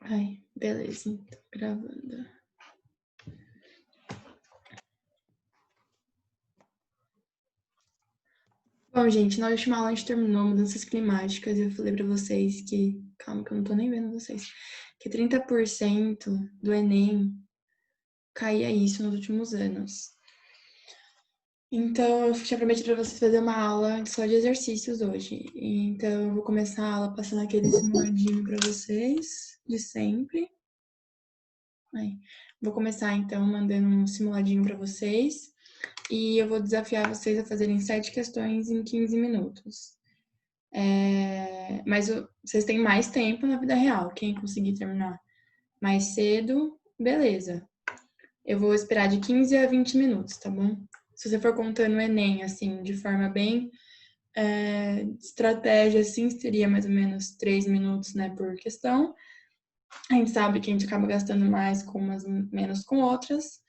Ai, beleza, então, gravando. Bom, gente, na última aula a gente terminou mudanças climáticas e eu falei pra vocês que... Calma que eu não tô nem vendo vocês. Que 30% do Enem caía isso nos últimos anos. Então, eu tinha prometido pra vocês fazer uma aula só de exercícios hoje. Então, eu vou começar a aula passando aquele simuladinho pra vocês, de sempre. Aí. Vou começar, então, mandando um simuladinho pra vocês. E eu vou desafiar vocês a fazerem 7 questões em 15 minutos. Mas vocês têm mais tempo na vida real. Quem conseguir terminar mais cedo, beleza. Eu vou esperar de 15 a 20 minutos, tá bom? Se você for contando o Enem, assim, de forma bem estratégia, assim, seria mais ou menos 3 minutos, né, por questão. A gente sabe que a gente acaba gastando mais com umas, menos com outras.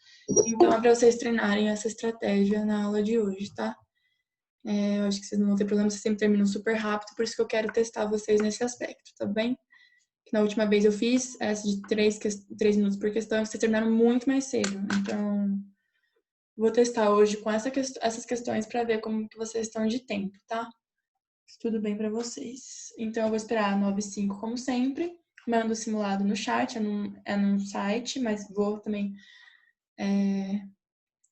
Então, é para vocês treinarem essa estratégia na aula de hoje, tá? Eu acho que vocês não vão ter problema, vocês sempre terminam super rápido, por isso que eu quero testar vocês nesse aspecto, tá bem? Na última vez eu fiz essa de 3 minutos por questão, vocês terminaram muito mais cedo. Então, vou testar hoje com essas questões para ver como que vocês estão de tempo, tá? Se tudo bem para vocês. Então, eu vou esperar 9h05, como sempre. Mando o simulado no chat, é num site, mas vou também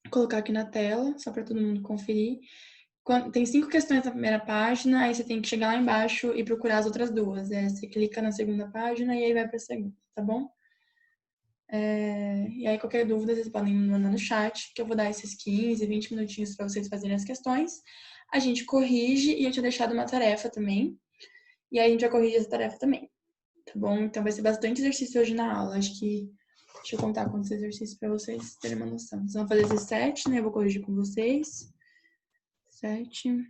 colocar aqui na tela, só para todo mundo conferir. Tem 5 questões na primeira página, aí você tem que chegar lá embaixo e procurar as outras 2. Você clica na segunda página e aí vai para a segunda, tá bom? E aí, qualquer dúvida, vocês podem me mandar no chat, que eu vou dar esses 15, 20 minutinhos para vocês fazerem as questões. A gente corrige e eu tinha deixado uma tarefa também. E aí a gente vai corrigir essa tarefa também, tá bom? Então vai ser bastante exercício hoje na aula. Acho que... Deixa eu contar quantos exercícios para vocês terem uma noção. Vocês vão fazer esses 7, né? Eu vou corrigir com vocês. 7.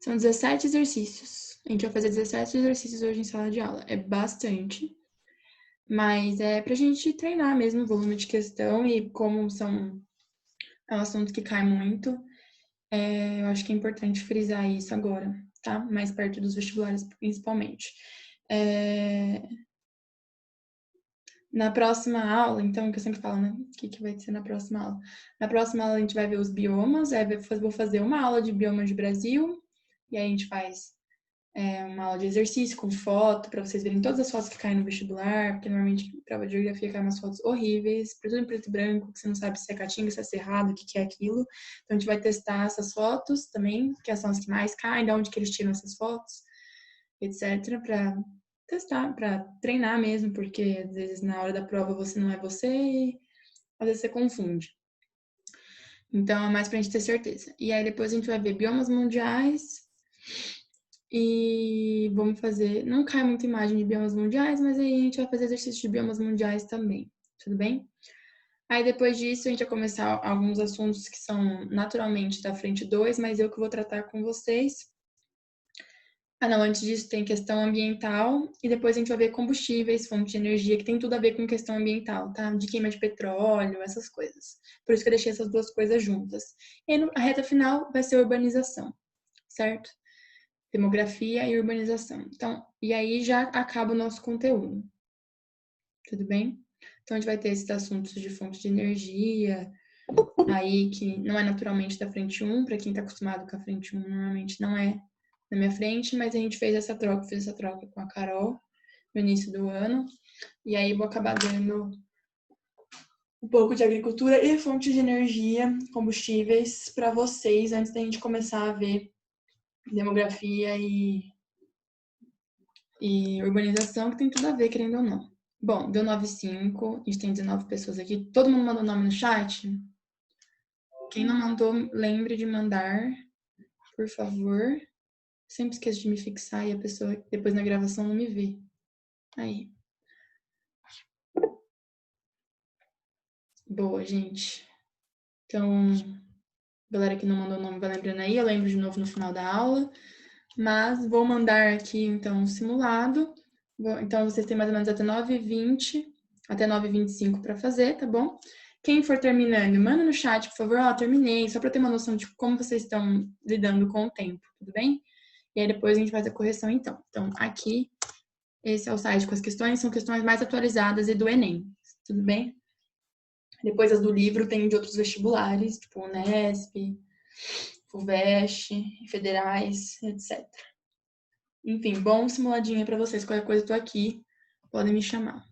São 17 exercícios. A gente vai fazer 17 exercícios hoje em sala de aula. É bastante. Mas é pra gente treinar mesmo o volume de questão e como é um assunto que cai muito, eu acho que é importante frisar isso agora, tá? Mais perto dos vestibulares, principalmente. Na próxima aula, então, que eu sempre falo, né? O que vai ser na próxima aula? Na próxima aula a gente vai ver os biomas, vou fazer uma aula de biomas de Brasil, e aí a gente faz uma aula de exercício com foto, para vocês verem todas as fotos que caem no vestibular, porque normalmente prova de geografia cai umas fotos horríveis, tudo em preto e branco, que você não sabe se é caatinga, se é cerrado, o que é aquilo. Então a gente vai testar essas fotos também, que são as que mais caem, de onde que eles tiram essas fotos, etc, para testar, para treinar mesmo, porque às vezes na hora da prova você não é você e às vezes você confunde. Então é mais pra gente ter certeza. E aí depois a gente vai ver biomas mundiais e vamos fazer... Não cai muita imagem de biomas mundiais, mas aí a gente vai fazer exercício de biomas mundiais também, tudo bem? Aí depois disso a gente vai começar alguns assuntos que são naturalmente da frente 2, mas eu que vou tratar com vocês. Não, antes disso tem questão ambiental e depois a gente vai ver combustíveis, fonte de energia, que tem tudo a ver com questão ambiental, tá? De queima de petróleo, essas coisas. Por isso que eu deixei essas duas coisas juntas. E aí, a reta final vai ser urbanização, certo? Demografia e urbanização. Então, e aí já acaba o nosso conteúdo. Tudo bem? Então a gente vai ter esses assuntos de fonte de energia, aí que não é naturalmente da frente 1, para quem está acostumado com a frente 1, normalmente não é na minha frente, mas a gente fez essa troca com a Carol no início do ano, e aí vou acabar dando um pouco de agricultura e fontes de energia, combustíveis para vocês, antes da gente começar a ver demografia e urbanização, que tem tudo a ver, querendo ou não. Bom, deu 9h05, a gente tem 19 pessoas aqui. Todo mundo mandou nome no chat? Quem não mandou, lembre de mandar, por favor. Sempre esqueço de me fixar e a pessoa depois na gravação não me vê. Aí. Boa, gente. Então, galera que não mandou o nome vai lembrando aí, eu lembro de novo no final da aula. Mas vou mandar aqui, então, o simulado. Então, vocês têm mais ou menos até 9h20, até 9h25 para fazer, tá bom? Quem for terminando, manda no chat, por favor. Terminei, só para ter uma noção de como vocês estão lidando com o tempo, tudo bem? E aí depois a gente faz a correção então. Então, aqui, esse é o site com as questões, são questões mais atualizadas e do Enem, tudo bem? Depois as do livro tem de outros vestibulares, tipo Unesp, FUVEST, federais, etc. Enfim, bom simuladinho para vocês. Qualquer coisa eu tô aqui, podem me chamar.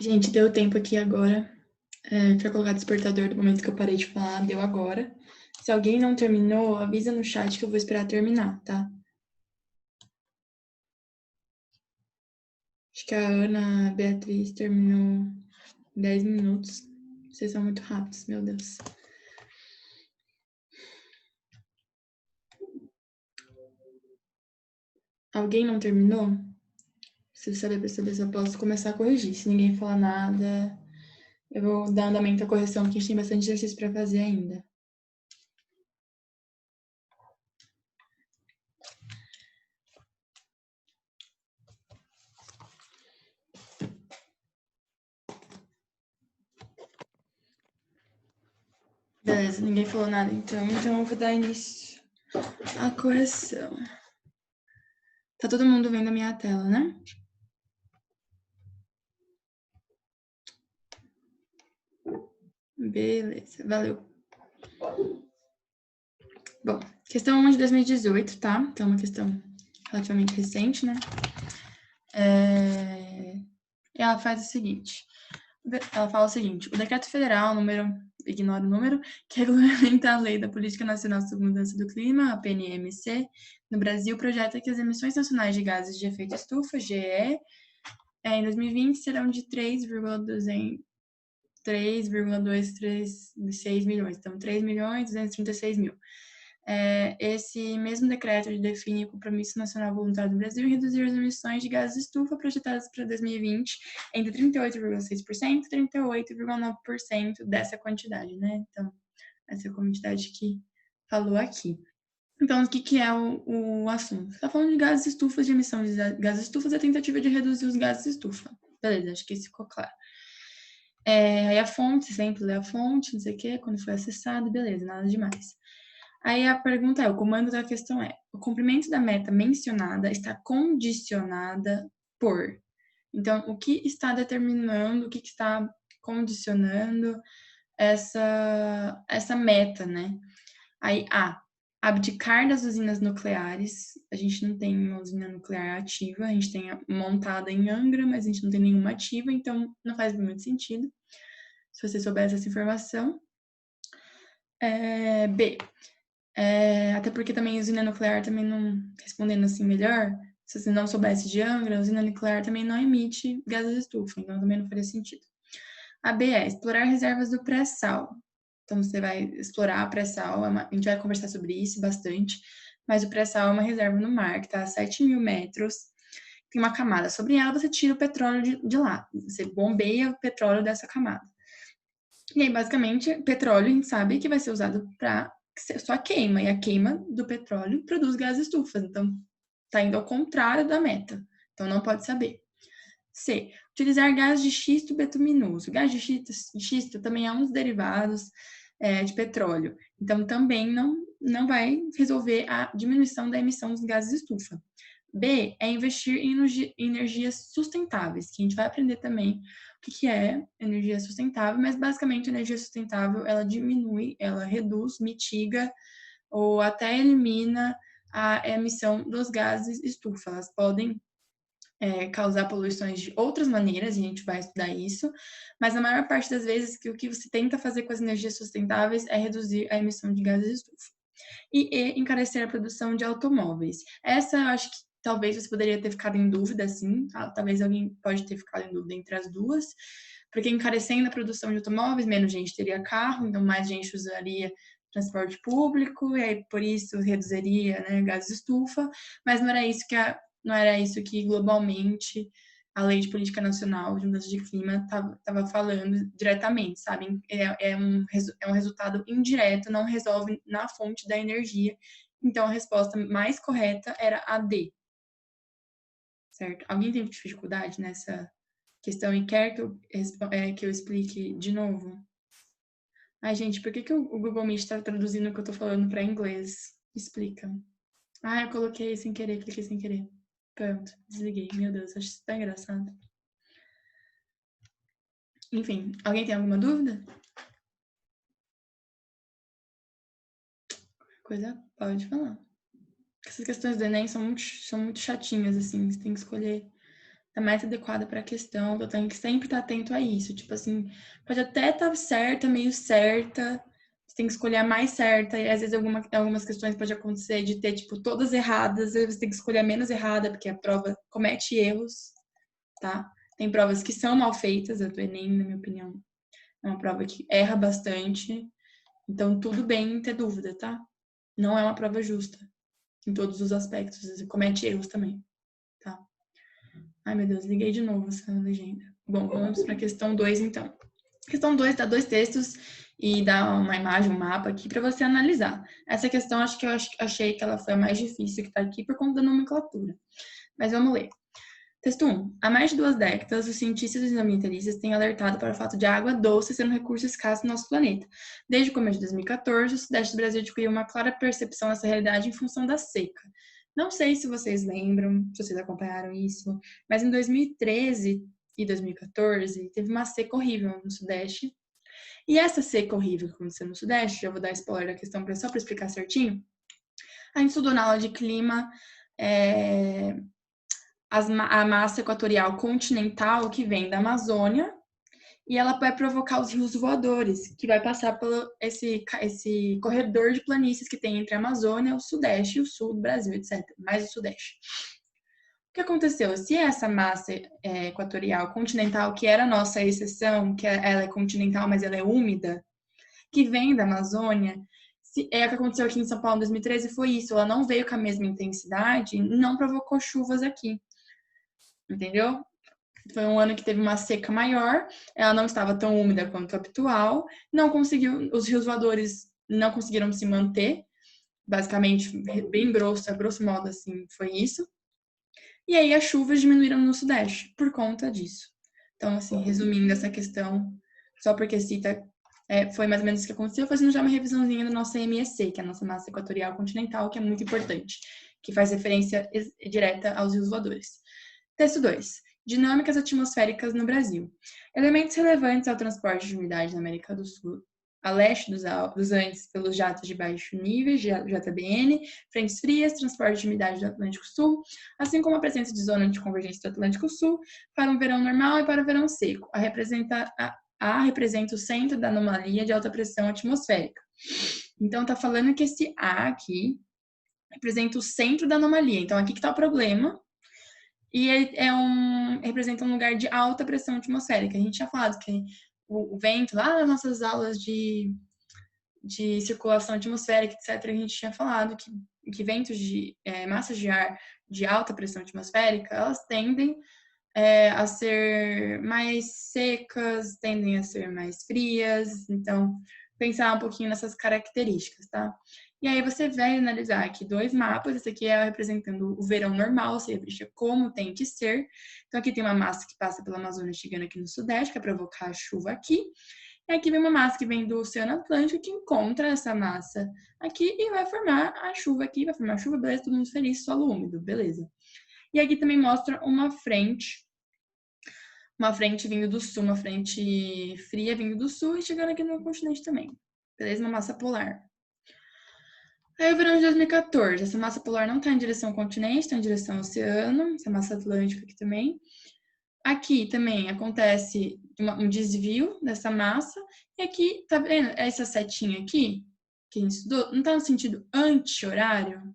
Gente, deu tempo aqui agora. Pra colocar despertador do momento que eu parei de falar, deu agora. Se alguém não terminou, avisa no chat que eu vou esperar terminar, tá? Acho que a Ana Beatriz terminou 10 minutos. Vocês são muito rápidos, meu Deus. Alguém não terminou? Preciso saber pra saber se eu posso começar a corrigir. Se ninguém falar nada, eu vou dar andamento à correção, porque a gente tem bastante exercício pra fazer ainda. Beleza, ninguém falou nada então eu vou dar início à correção. Tá todo mundo vendo a minha tela, né? Beleza, valeu. Bom, questão 1 de 2018, tá? Então, uma questão relativamente recente, né? Ela faz o seguinte. Ela fala o seguinte: o Decreto Federal, ignora o número, que regulamenta a Lei da Política Nacional sobre Mudança do Clima, a PNMC, no Brasil, projeta que as emissões nacionais de gases de efeito estufa, GE, em 2020 serão de 3,236 milhões, então 3.236 mil. Esse mesmo decreto define o compromisso nacional voluntário do Brasil em reduzir as emissões de gases de estufa projetadas para 2020 entre 38,6% e 38,9% dessa quantidade, né? Então, essa quantidade que falou aqui. Então, o que é o assunto? Está falando de gases estufas, de emissão de gases estufas, a tentativa de reduzir os gases estufa. Beleza, acho que isso ficou claro. Aí a fonte, sempre lê a fonte, não sei o quê, quando foi acessado, beleza, nada demais. Aí a pergunta o comando da questão o cumprimento da meta mencionada está condicionada por. Então, o que está determinando, o que está condicionando essa meta, né? Aí, abdicar das usinas nucleares. A gente não tem uma usina nuclear ativa, a gente tem montada em Angra, mas a gente não tem nenhuma ativa, então não faz muito sentido, se você soubesse essa informação. B, até porque também a usina nuclear também não, respondendo assim melhor, se você não soubesse de Angra, a usina nuclear também não emite gases de estufa, então também não faria sentido. A B explorar reservas do pré-sal. Então, você vai explorar a pré-sal, a gente vai conversar sobre isso bastante, mas o pré-sal é uma reserva no mar que está a 7.000 metros, tem uma camada sobre ela, você tira o petróleo de lá, você bombeia o petróleo dessa camada. E aí, basicamente, petróleo a gente sabe que vai ser usado para só queima, e a queima do petróleo produz gases estufas, então está indo ao contrário da meta, então não pode saber. C. Utilizar gás de xisto betuminoso. Gás de xisto também é um dos derivados de petróleo. Então, também não vai resolver a diminuição da emissão dos gases de estufa. B. É investir em energias sustentáveis, que a gente vai aprender também o que é energia sustentável, mas basicamente a energia sustentável, ela diminui, ela reduz, mitiga ou até elimina a emissão dos gases estufa. Elas podem causar poluições de outras maneiras, e a gente vai estudar isso, mas na maior parte das vezes o que você tenta fazer com as energias sustentáveis é reduzir a emissão de gases de estufa. E encarecer a produção de automóveis. Essa eu acho que talvez você poderia ter ficado em dúvida, sim, talvez alguém pode ter ficado em dúvida entre as duas, porque encarecendo a produção de automóveis, menos gente teria carro, então mais gente usaria transporte público, e aí por isso reduziria, né, gases de estufa, mas não era isso que globalmente a Lei de Política Nacional de Mudança de Clima estava falando diretamente, sabe? É um resultado indireto, não resolve na fonte da energia. Então, a resposta mais correta era a D. Certo? Alguém teve dificuldade nessa questão e quer que eu explique de novo? Ai, gente, por que o Google Meet está traduzindo o que eu estou falando para inglês? Explica. Eu coloquei sem querer, cliquei sem querer. Pronto, desliguei. Meu Deus, acho isso tão engraçado. Enfim, alguém tem alguma dúvida? Coisa, pode falar. Essas questões do Enem são muito chatinhas, assim. Você tem que escolher a mais adequada para a questão. Eu tenho que sempre estar atento a isso. Tipo assim, pode até estar certa, meio certa. Você tem que escolher a mais certa. E às vezes algumas questões pode acontecer de ter, tipo, todas erradas. Aí você tem que escolher a menos errada, porque a prova comete erros, tá? Tem provas que são mal feitas. A do Enem, na minha opinião, é uma prova que erra bastante. Então, tudo bem ter dúvida, tá? Não é uma prova justa em todos os aspectos. Você comete erros também, tá? Ai, meu Deus, liguei de novo essa legenda. Bom, vamos para a questão 2, então. Questão 2 dá 2 textos e dá uma imagem, um mapa aqui para você analisar. Essa questão, eu achei que ela foi a mais difícil que está aqui por conta da nomenclatura. Mas vamos ler. Texto 1. Há mais de 2 décadas, os cientistas e os ambientalistas têm alertado para o fato de a água doce ser um recurso escasso no nosso planeta. Desde o começo de 2014, o Sudeste do Brasil adquiriu uma clara percepção dessa realidade em função da seca. Não sei se vocês lembram, se vocês acompanharam isso, mas em 2013 e 2014 teve uma seca horrível no Sudeste. E essa seca horrível que aconteceu no Sudeste, já vou dar spoiler da questão só para explicar certinho, a gente estudou na aula de clima a massa equatorial continental que vem da Amazônia, e ela vai provocar os rios voadores, que vai passar pelo esse corredor de planícies que tem entre a Amazônia, o Sudeste e o Sul do Brasil, etc. Mais o Sudeste. O que aconteceu? Se essa massa equatorial continental, que era a nossa exceção, que ela é continental, mas ela é úmida, que vem da Amazônia, o que aconteceu aqui em São Paulo em 2013 foi isso, ela não veio com a mesma intensidade, não provocou chuvas aqui, entendeu? Foi um ano que teve uma seca maior, ela não estava tão úmida quanto a habitual, não conseguiu, os rios voadores não conseguiram se manter, basicamente, bem grosso, a grosso modo, assim, foi isso. E aí as chuvas diminuíram no Sudeste por conta disso. Então, assim, resumindo essa questão, só porque cita, foi mais ou menos isso que aconteceu, fazendo já uma revisãozinha da nossa MEC, que é a nossa massa equatorial continental, que é muito importante, que faz referência direta aos rios voadores. Texto 2. Dinâmicas atmosféricas no Brasil. Elementos relevantes ao transporte de umidade na América do Sul, a leste dos Andes, pelos jatos de baixo nível, JBN, frentes frias, transporte de umidade do Atlântico Sul, assim como a presença de zona de convergência do Atlântico Sul para um verão normal e para o verão seco. A representa o centro da anomalia de alta pressão atmosférica. Então, está falando que esse A aqui representa o centro da anomalia. Então, aqui que está o problema. E representa um lugar de alta pressão atmosférica. A gente tinha falado que o vento, lá nas nossas aulas de circulação atmosférica, etc., a gente tinha falado que ventos de massas de ar de alta pressão atmosférica, elas tendem a ser mais secas, tendem a ser mais frias. Então, pensar um pouquinho nessas características, tá? E aí você vai analisar aqui 2 mapas, esse aqui é representando o verão normal, ou seja, como tem que ser. Então aqui tem uma massa que passa pela Amazônia chegando aqui no Sudeste, que é provocar a chuva aqui. E aqui vem uma massa que vem do Oceano Atlântico, que encontra essa massa aqui e vai formar a chuva aqui, vai formar a chuva, beleza, todo mundo feliz, solo úmido, beleza. E aqui também mostra uma frente vindo do sul, uma frente fria vindo do sul e chegando aqui no continente também, beleza? Uma massa polar. Aí o verão de 2014, essa massa polar não está em direção ao continente, está em direção ao oceano, essa massa atlântica aqui também. Aqui também acontece um desvio dessa massa, e aqui, tá vendo essa setinha aqui, que a gente estudou, não está no sentido anti-horário?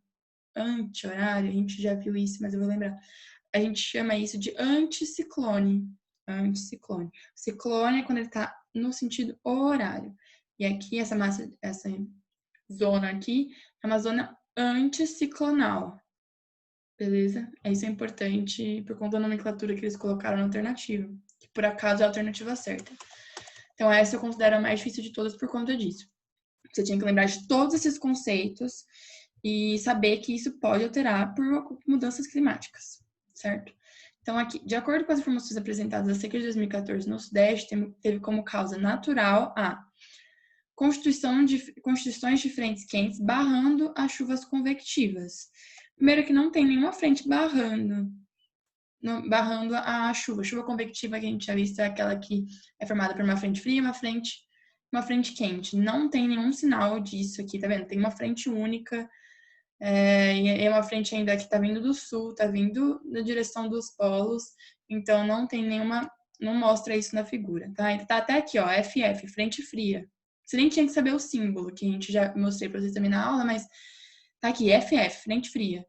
Anti-horário, a gente já viu isso, mas eu vou lembrar. A gente chama isso de anticiclone. Anticiclone. Ciclone é quando ele está no sentido horário. E aqui, essa massa, essa zona aqui, é uma zona anticiclonal. Beleza? Isso é importante por conta da nomenclatura que eles colocaram na alternativa, que por acaso é a alternativa certa. Então, essa eu considero a mais difícil de todas por conta disso. Você tinha que lembrar de todos esses conceitos e saber que isso pode alterar por mudanças climáticas, certo? Então, aqui, de acordo com as informações apresentadas, a seca de 2014 no Sudeste teve como causa natural a constituições de frentes quentes barrando as chuvas convectivas. Primeiro que não tem nenhuma frente barrando a chuva. A chuva convectiva que a gente já visto é aquela que é formada por uma frente fria e uma frente quente. Não tem nenhum sinal disso aqui, tá vendo? Tem uma frente única, e é uma frente ainda que tá vindo do sul, tá vindo na direção dos polos, então não tem nenhuma, não mostra isso na figura, tá? Tá até aqui, ó, FF, frente fria. Você nem tinha que saber o símbolo, que a gente já mostrei pra vocês também na aula, mas tá aqui, FF, frente fria.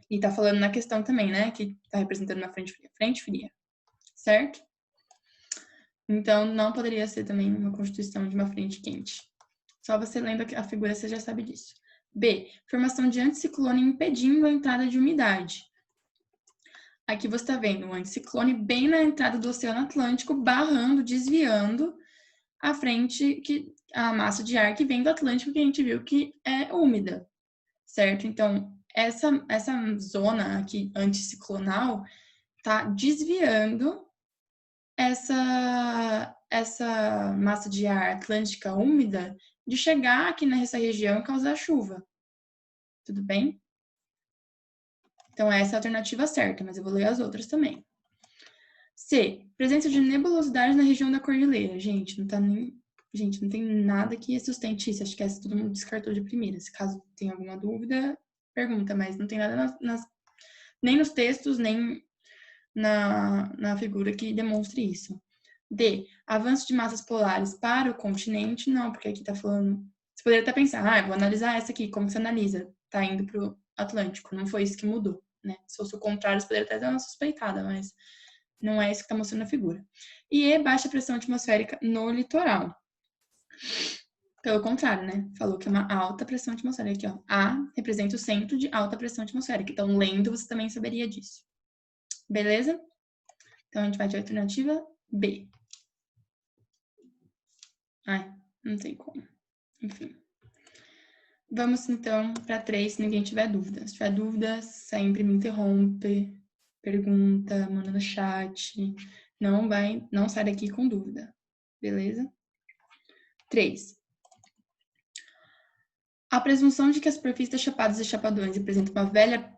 E tá falando na questão também, né? Que tá representando uma frente fria, certo? Então, não poderia ser também uma constituição de uma frente quente. Só você lendo a figura, você já sabe disso. B. Formação de anticiclone impedindo a entrada de umidade. Aqui você está vendo um anticiclone bem na entrada do Oceano Atlântico, barrando, desviando a massa de ar que vem do Atlântico, que a gente viu que é úmida, certo? Então, essa zona aqui anticiclonal está desviando essa massa de ar atlântica úmida de chegar aqui nessa região e causar chuva. Tudo bem? Então, essa é a alternativa certa, mas eu vou ler as outras também. C. Presença de nebulosidade na região da cordilheira. Gente, não tem nada que sustente isso. Acho que essa todo mundo descartou de primeira. Se caso tenha alguma dúvida, pergunta, mas não tem nada nem nos textos, nem na figura que demonstre isso. D. Avanço de massas polares para o continente. Não, porque aqui tá falando... Você poderia até pensar, vou analisar essa aqui. Como que você analisa? Tá indo pro Atlântico. Não foi isso que mudou, né? Se fosse o contrário, você poderia até dar uma suspeitada, mas não é isso que está mostrando na figura. E E, baixa pressão atmosférica no litoral. Pelo contrário, né? Falou que é uma alta pressão atmosférica. Aqui, ó. A representa o centro de alta pressão atmosférica. Então, lendo, você também saberia disso. Beleza? Então, a gente vai de alternativa B. Ai, não tem como. Enfim. Vamos, então, para 3, se ninguém tiver dúvida. Se tiver dúvida, sempre me interrompe, pergunta, manda no chat. Não sai daqui com dúvida. Beleza? 3. A presunção de que a superfície das chapadas e chapadões representa uma velha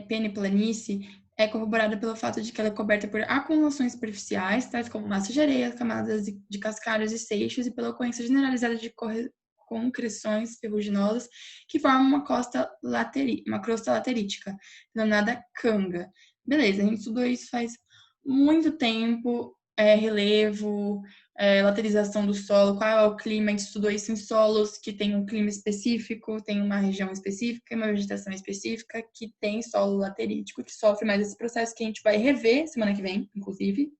peneplanície é corroborada pelo fato de que ela é coberta por acumulações superficiais, tais como massa de areia, camadas de cascalhos e seixos, e pela ocorrência generalizada de concreções ferruginosas que formam uma crosta laterítica, denominada canga. Beleza, a gente estudou isso faz muito tempo, relevo, laterização do solo, qual é o clima, a gente estudou isso em solos que tem um clima específico, tem uma região específica, uma vegetação específica, que tem solo laterítico, que sofre mais esse processo que a gente vai rever semana que vem, inclusive,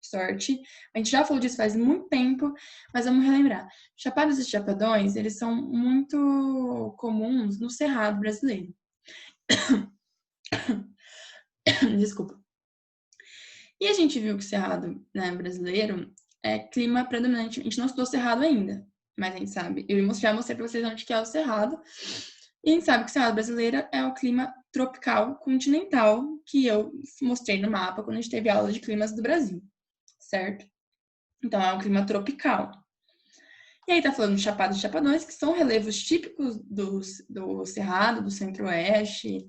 sorte. A gente já falou disso faz muito tempo, mas vamos relembrar. Chapadas e chapadões, eles são muito comuns no Cerrado brasileiro. Desculpa. E a gente viu que o Cerrado, né, brasileiro é clima predominante. A gente não estudou Cerrado ainda, mas a gente sabe. Eu já mostrei para vocês onde que é o Cerrado. E a gente sabe que o Cerrado brasileiro é o clima tropical continental que eu mostrei no mapa quando a gente teve aula de climas do Brasil, certo? Então, é um clima tropical. E aí tá falando de Chapada e Chapadões, que são relevos típicos do Cerrado, do Centro-Oeste,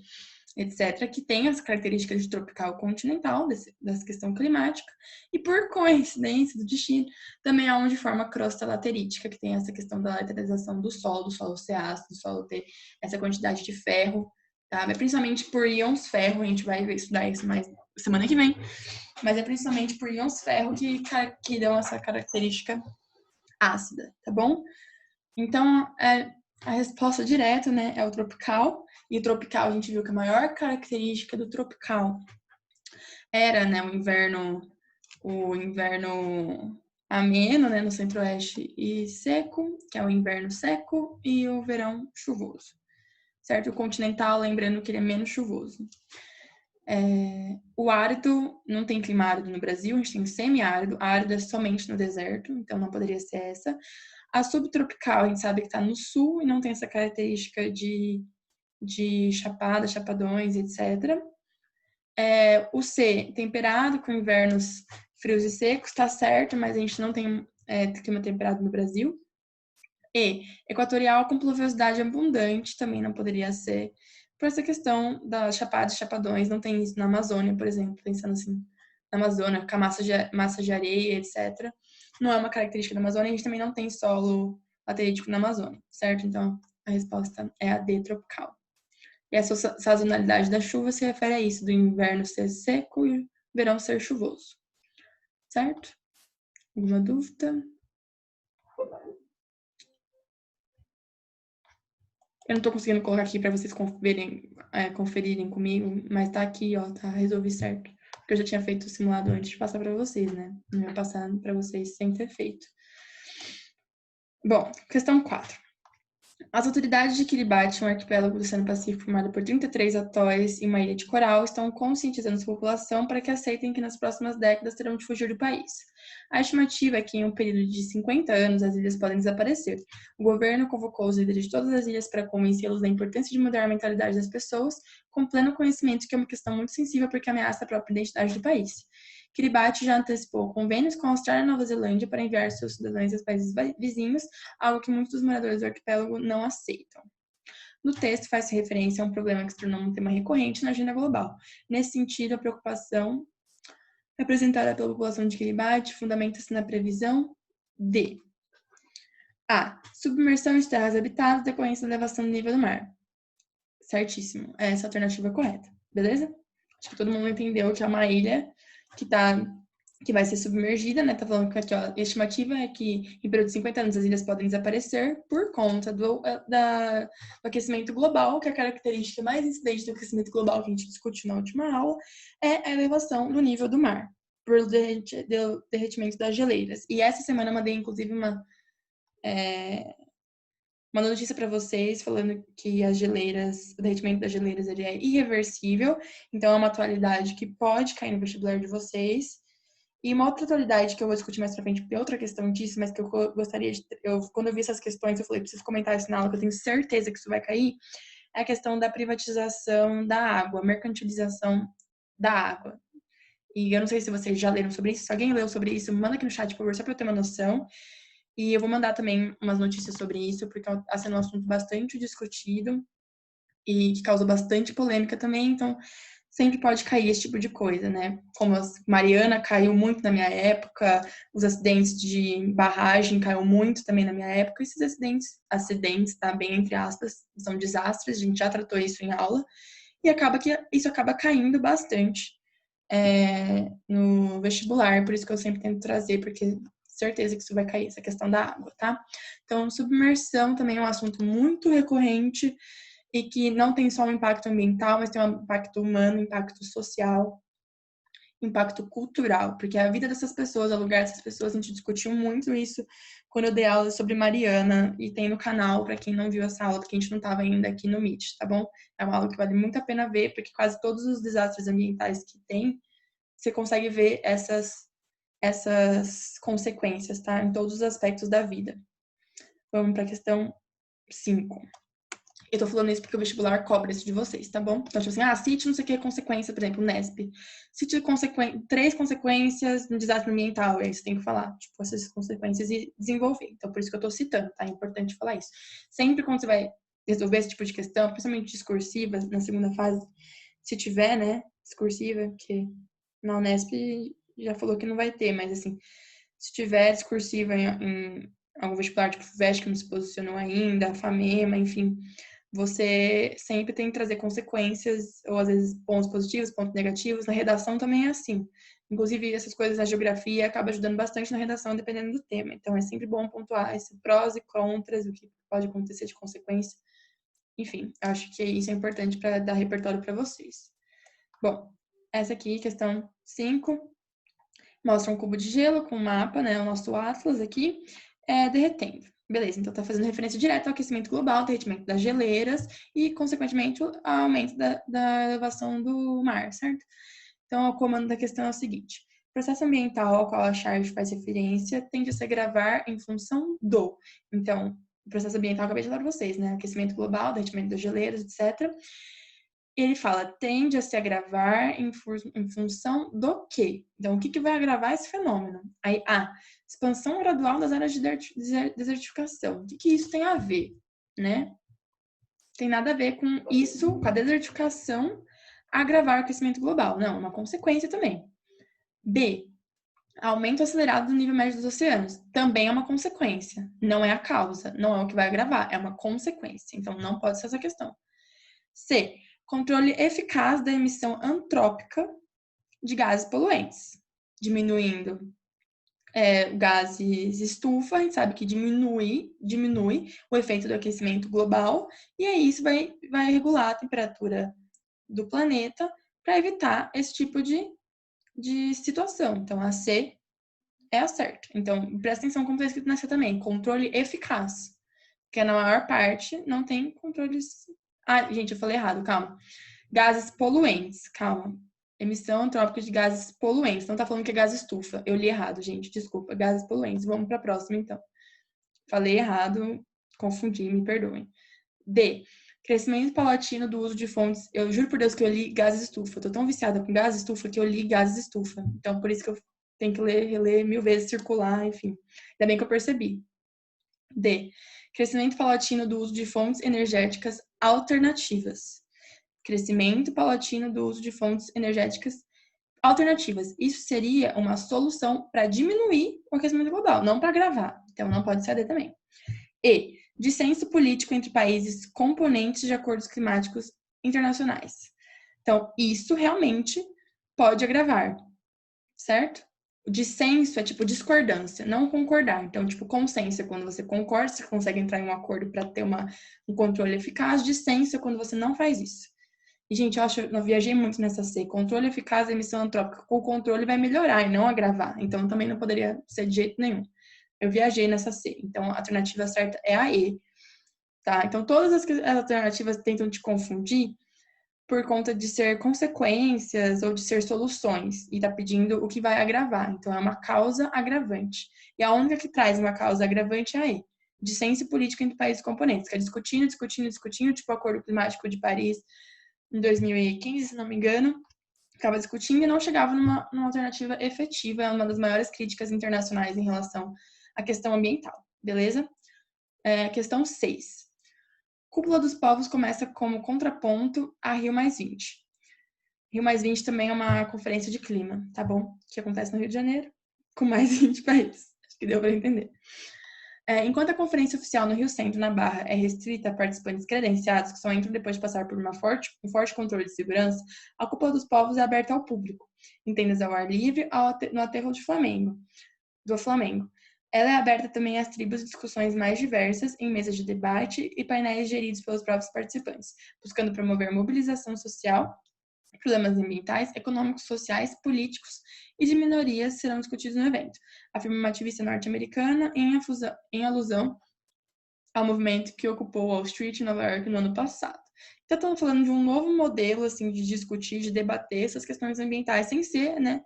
etc., que tem as características de tropical continental, dessa questão climática, e por coincidência do destino, também é onde forma a crosta laterítica, que tem essa questão da lateralização do solo ser ácido, do solo ter essa quantidade de ferro, tá? É principalmente por íons ferro, a gente vai estudar isso mais semana que vem, mas é principalmente por íons ferro que dão essa característica ácida, tá bom? Então, a resposta direta, né, é o tropical. E o tropical, a gente viu que a maior característica do tropical era, né, o inverno ameno, né, no centro-oeste e seco, que é o inverno seco, e o verão chuvoso, certo? O continental, lembrando que ele é menos chuvoso. O árido, não tem clima árido no Brasil, a gente tem semiárido. Árido é somente no deserto, então não poderia ser essa. A subtropical, a gente sabe que está no sul e não tem essa característica de chapada, chapadões, etc. O C, temperado, com invernos frios e secos, está certo, mas a gente não tem clima temperado no Brasil. E, equatorial, com pluviosidade abundante, também não poderia ser, por essa questão das chapadas e chapadões, não tem isso na Amazônia, por exemplo, pensando assim, na Amazônia, com a massa de areia, etc. Não é uma característica da Amazônia, a gente também não tem solo laterítico na Amazônia, certo? Então, a resposta é a D, tropical. E essa sazonalidade da chuva se refere a isso, do inverno ser seco e o verão ser chuvoso, certo? Alguma dúvida? Eu não tô conseguindo colocar aqui para vocês conferirem comigo, mas tá aqui, ó, tá, resolvi certo. Porque eu já tinha feito o simulado antes de passar para vocês, né? Não ia passar para vocês sem ter feito. Bom, questão 4. As autoridades de Kiribati, um arquipélago do Oceano Pacífico formado por 33 atóis e uma ilha de coral, estão conscientizando sua população para que aceitem que nas próximas décadas terão de fugir do país. A estimativa é que em um período de 50 anos as ilhas podem desaparecer. O governo convocou os líderes de todas as ilhas para convencê-los da importância de mudar a mentalidade das pessoas, com pleno conhecimento que é uma questão muito sensível porque ameaça a própria identidade do país. Kiribati já antecipou convênios com a Austrália e Nova Zelândia para enviar seus cidadãos aos países vizinhos, algo que muitos dos moradores do arquipélago não aceitam. No texto faz referência a um problema que se tornou um tema recorrente na agenda global. Nesse sentido, a preocupação representada pela população de Kiribati, fundamenta-se na previsão de A. Submersão de terras habitadas decorrência da elevação do nível do mar. Certíssimo. Essa alternativa é correta. Beleza? Acho que todo mundo entendeu que é uma ilha que vai ser submergida, né? Tá falando que aqui, ó, a estimativa é que em período de 50 anos as ilhas podem desaparecer por conta do aquecimento global, que é a característica mais incidente do aquecimento global que a gente discutiu na última aula, é a elevação do nível do mar, por derretimento das geleiras. E essa semana eu mandei, inclusive, uma notícia para vocês falando que o derretimento das geleiras ele é irreversível, então é uma atualidade que pode cair no vestibular de vocês. E uma outra atualidade que eu vou discutir mais pra frente, porque é outra questão disso, mas que eu gostaria de... quando eu vi essas questões, eu falei, preciso comentar isso na aula, que eu tenho certeza que isso vai cair, é a questão da privatização da água, mercantilização da água. E eu não sei se vocês já leram sobre isso, se alguém leu sobre isso, manda aqui no chat, por favor, só pra eu ter uma noção. E eu vou mandar também umas notícias sobre isso, porque está sendo um assunto bastante discutido e que causa bastante polêmica também, então sempre pode cair esse tipo de coisa, né? Como a Mariana caiu muito na minha época, os acidentes de barragem caiu muito também na minha época, esses acidentes, tá? Bem entre aspas, são desastres, a gente já tratou isso em aula, e acaba que isso acaba caindo bastante no vestibular, por isso que eu sempre tento trazer, porque certeza que isso vai cair, essa questão da água, tá? Então, submersão também é um assunto muito recorrente e que não tem só um impacto ambiental, mas tem um impacto humano, impacto social, impacto cultural, porque a vida dessas pessoas, o lugar dessas pessoas, a gente discutiu muito isso quando eu dei aula sobre Mariana, e tem no canal, para quem não viu essa aula, porque a gente não estava ainda aqui no Meet, tá bom? É uma aula que vale muito a pena ver, porque quase todos os desastres ambientais que tem, você consegue ver essas consequências, tá? Em todos os aspectos da vida. Vamos para a questão 5. Eu tô falando isso porque o vestibular cobra isso de vocês, tá bom? Então, tipo assim, cite não sei o que consequência, por exemplo, Nesp. Cite 3 consequências no desastre ambiental, e aí você tem que falar, tipo, essas consequências e desenvolver. Então, por isso que eu tô citando, tá? É importante falar isso. Sempre quando você vai resolver esse tipo de questão, principalmente discursiva, na segunda fase, se tiver, né, discursiva, que na Unesp já falou que não vai ter, mas assim, se tiver discursiva em algum vestibular, tipo FUVEST, que não se posicionou ainda, FAMEMA, enfim, você sempre tem que trazer consequências, ou às vezes pontos positivos, pontos negativos. Na redação também é assim. Inclusive, essas coisas na geografia acabam ajudando bastante na redação, dependendo do tema. Então, é sempre bom pontuar esses prós e contras, o que pode acontecer de consequência. Enfim, acho que isso é importante para dar repertório para vocês. Bom, essa aqui, questão 5, mostra um cubo de gelo com um mapa, né, o nosso Atlas aqui, derretendo. Beleza, então está fazendo referência direta ao aquecimento global, derretimento das geleiras e, consequentemente, ao aumento da elevação do mar, certo? Então, o comando da questão é o seguinte: o processo ambiental ao qual a charge faz referência tende a se agravar em função do. Então, o processo ambiental, acabei de falar para vocês, né? Aquecimento global, derretimento das geleiras, etc. Ele fala, tende a se agravar em função do quê? Então, o que vai agravar esse fenômeno? Aí, expansão gradual das áreas de desertificação. O que isso tem a ver, né? Tem nada a ver com isso, com a desertificação agravar o aquecimento global. Não, é uma consequência também. B, aumento acelerado do nível médio dos oceanos. Também é uma consequência. Não é a causa, não é o que vai agravar, é uma consequência. Então, não pode ser essa questão. C, controle eficaz da emissão antrópica de gases poluentes, diminuindo gases estufa, a gente sabe que diminui o efeito do aquecimento global, e aí isso vai regular a temperatura do planeta para evitar esse tipo de situação. Então, a C é a certa. Então, presta atenção como está escrito nessa também, controle eficaz, porque na maior parte não tem controles... gente, eu falei errado, calma. Gases poluentes, calma. Emissão antrópica de gases poluentes. Não tá falando que é gás estufa. Eu li errado, gente. Desculpa. Gases poluentes. Vamos para a próxima, então. Falei errado, confundi, me perdoem. D. Crescimento paulatino do uso de fontes. Eu juro por Deus que eu li gases estufa. Eu tô tão viciada com gases estufa que eu li gases estufa. Então, por isso que eu tenho que ler, reler 1000 vezes, circular, enfim. Ainda bem que eu percebi. D. Crescimento paulatino do uso de fontes energéticas alternativas. Crescimento paulatino do uso de fontes energéticas Alternativas. Isso seria uma solução para diminuir o aquecimento global, não para agravar. Então, não pode ser a D também. E. Dissenso político entre países componentes de acordos climáticos internacionais. Então, isso realmente pode agravar, certo? O dissenso é tipo discordância, não concordar. Então, tipo, consenso é quando você concorda, você consegue entrar em um acordo para ter um controle eficaz. Dissenso é quando você não faz isso. E, gente, eu viajei muito nessa C. Controle eficaz da emissão antrópica. O controle vai melhorar e não agravar. Então, também não poderia ser de jeito nenhum. Eu viajei nessa C. Então, a alternativa certa é a E. Tá? Então, todas as alternativas tentam te confundir por conta de ser consequências ou de ser soluções. E tá pedindo o que vai agravar. Então, é uma causa agravante. E a única que traz uma causa agravante é a E. Dissenso político entre países componentes. Que é discutindo, tipo o Acordo Climático de Paris em 2015, se não me engano. Ficava discutindo e não chegava numa alternativa efetiva. É uma das maiores críticas internacionais em relação à questão ambiental. Beleza? Questão 6. Cúpula dos Povos começa como contraponto a Rio+20. Rio+20 também é uma conferência de clima, tá bom? Que acontece no Rio de Janeiro, com mais 20 países. Acho que deu para entender. Enquanto a conferência oficial no Rio Centro, na Barra, é restrita a participantes credenciados que só entram depois de passar por um forte controle de segurança, a Cúpula dos Povos é aberta ao público, entenda-se ao ar livre, no aterro do Flamengo. Ela é aberta também às tribos e discussões mais diversas, em mesas de debate e painéis geridos pelos próprios participantes, buscando promover mobilização social, problemas ambientais, econômicos, sociais, políticos e de minorias serão discutidos no evento, afirma uma ativista norte-americana em alusão ao movimento que ocupou Wall Street em Nova York no ano passado. Então, estamos falando de um novo modelo assim, de discutir, de debater essas questões ambientais, sem ser, né,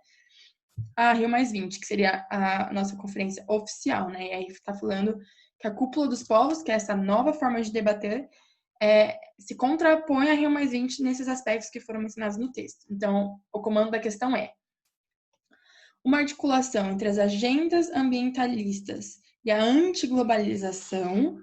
a Rio+20, que seria a nossa conferência oficial, né? E aí está falando que a Cúpula dos Povos, que é essa nova forma de debater, se contrapõe a Rio+20 nesses aspectos que foram mencionados no texto. Então, o comando da questão é uma articulação entre as agendas ambientalistas e a antiglobalização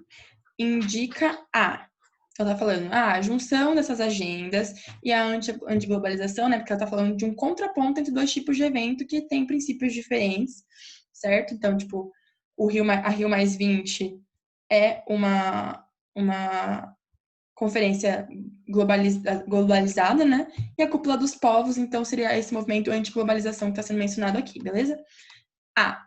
indica a... Então, tá falando a junção dessas agendas e a antiglobalização, né? Porque ela tá falando de um contraponto entre dois tipos de evento que tem princípios diferentes, certo? Então, tipo, a Rio+20 é uma conferência globalizada, né? E a Cúpula dos Povos, então, seria esse movimento anti-globalização que está sendo mencionado aqui, beleza? A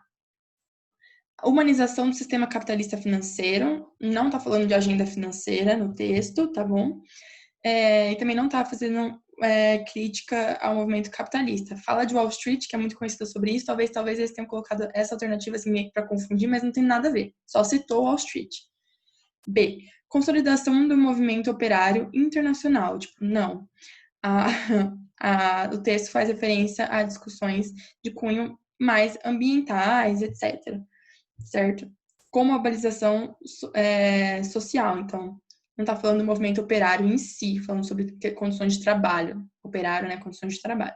humanização do sistema capitalista financeiro, não está falando de agenda financeira no texto, tá bom? E também não está fazendo crítica ao movimento capitalista. Fala de Wall Street, que é muito conhecida sobre isso, talvez eles tenham colocado essa alternativa assim meio que para confundir, mas não tem nada a ver, só citou Wall Street. B. Consolidação do movimento operário internacional. Tipo, não. O texto faz referência a discussões de cunho mais ambientais, etc. Certo? Como a balização social. Então, não está falando do movimento operário em si, falando sobre condições de trabalho. Operário, né? Condições de trabalho.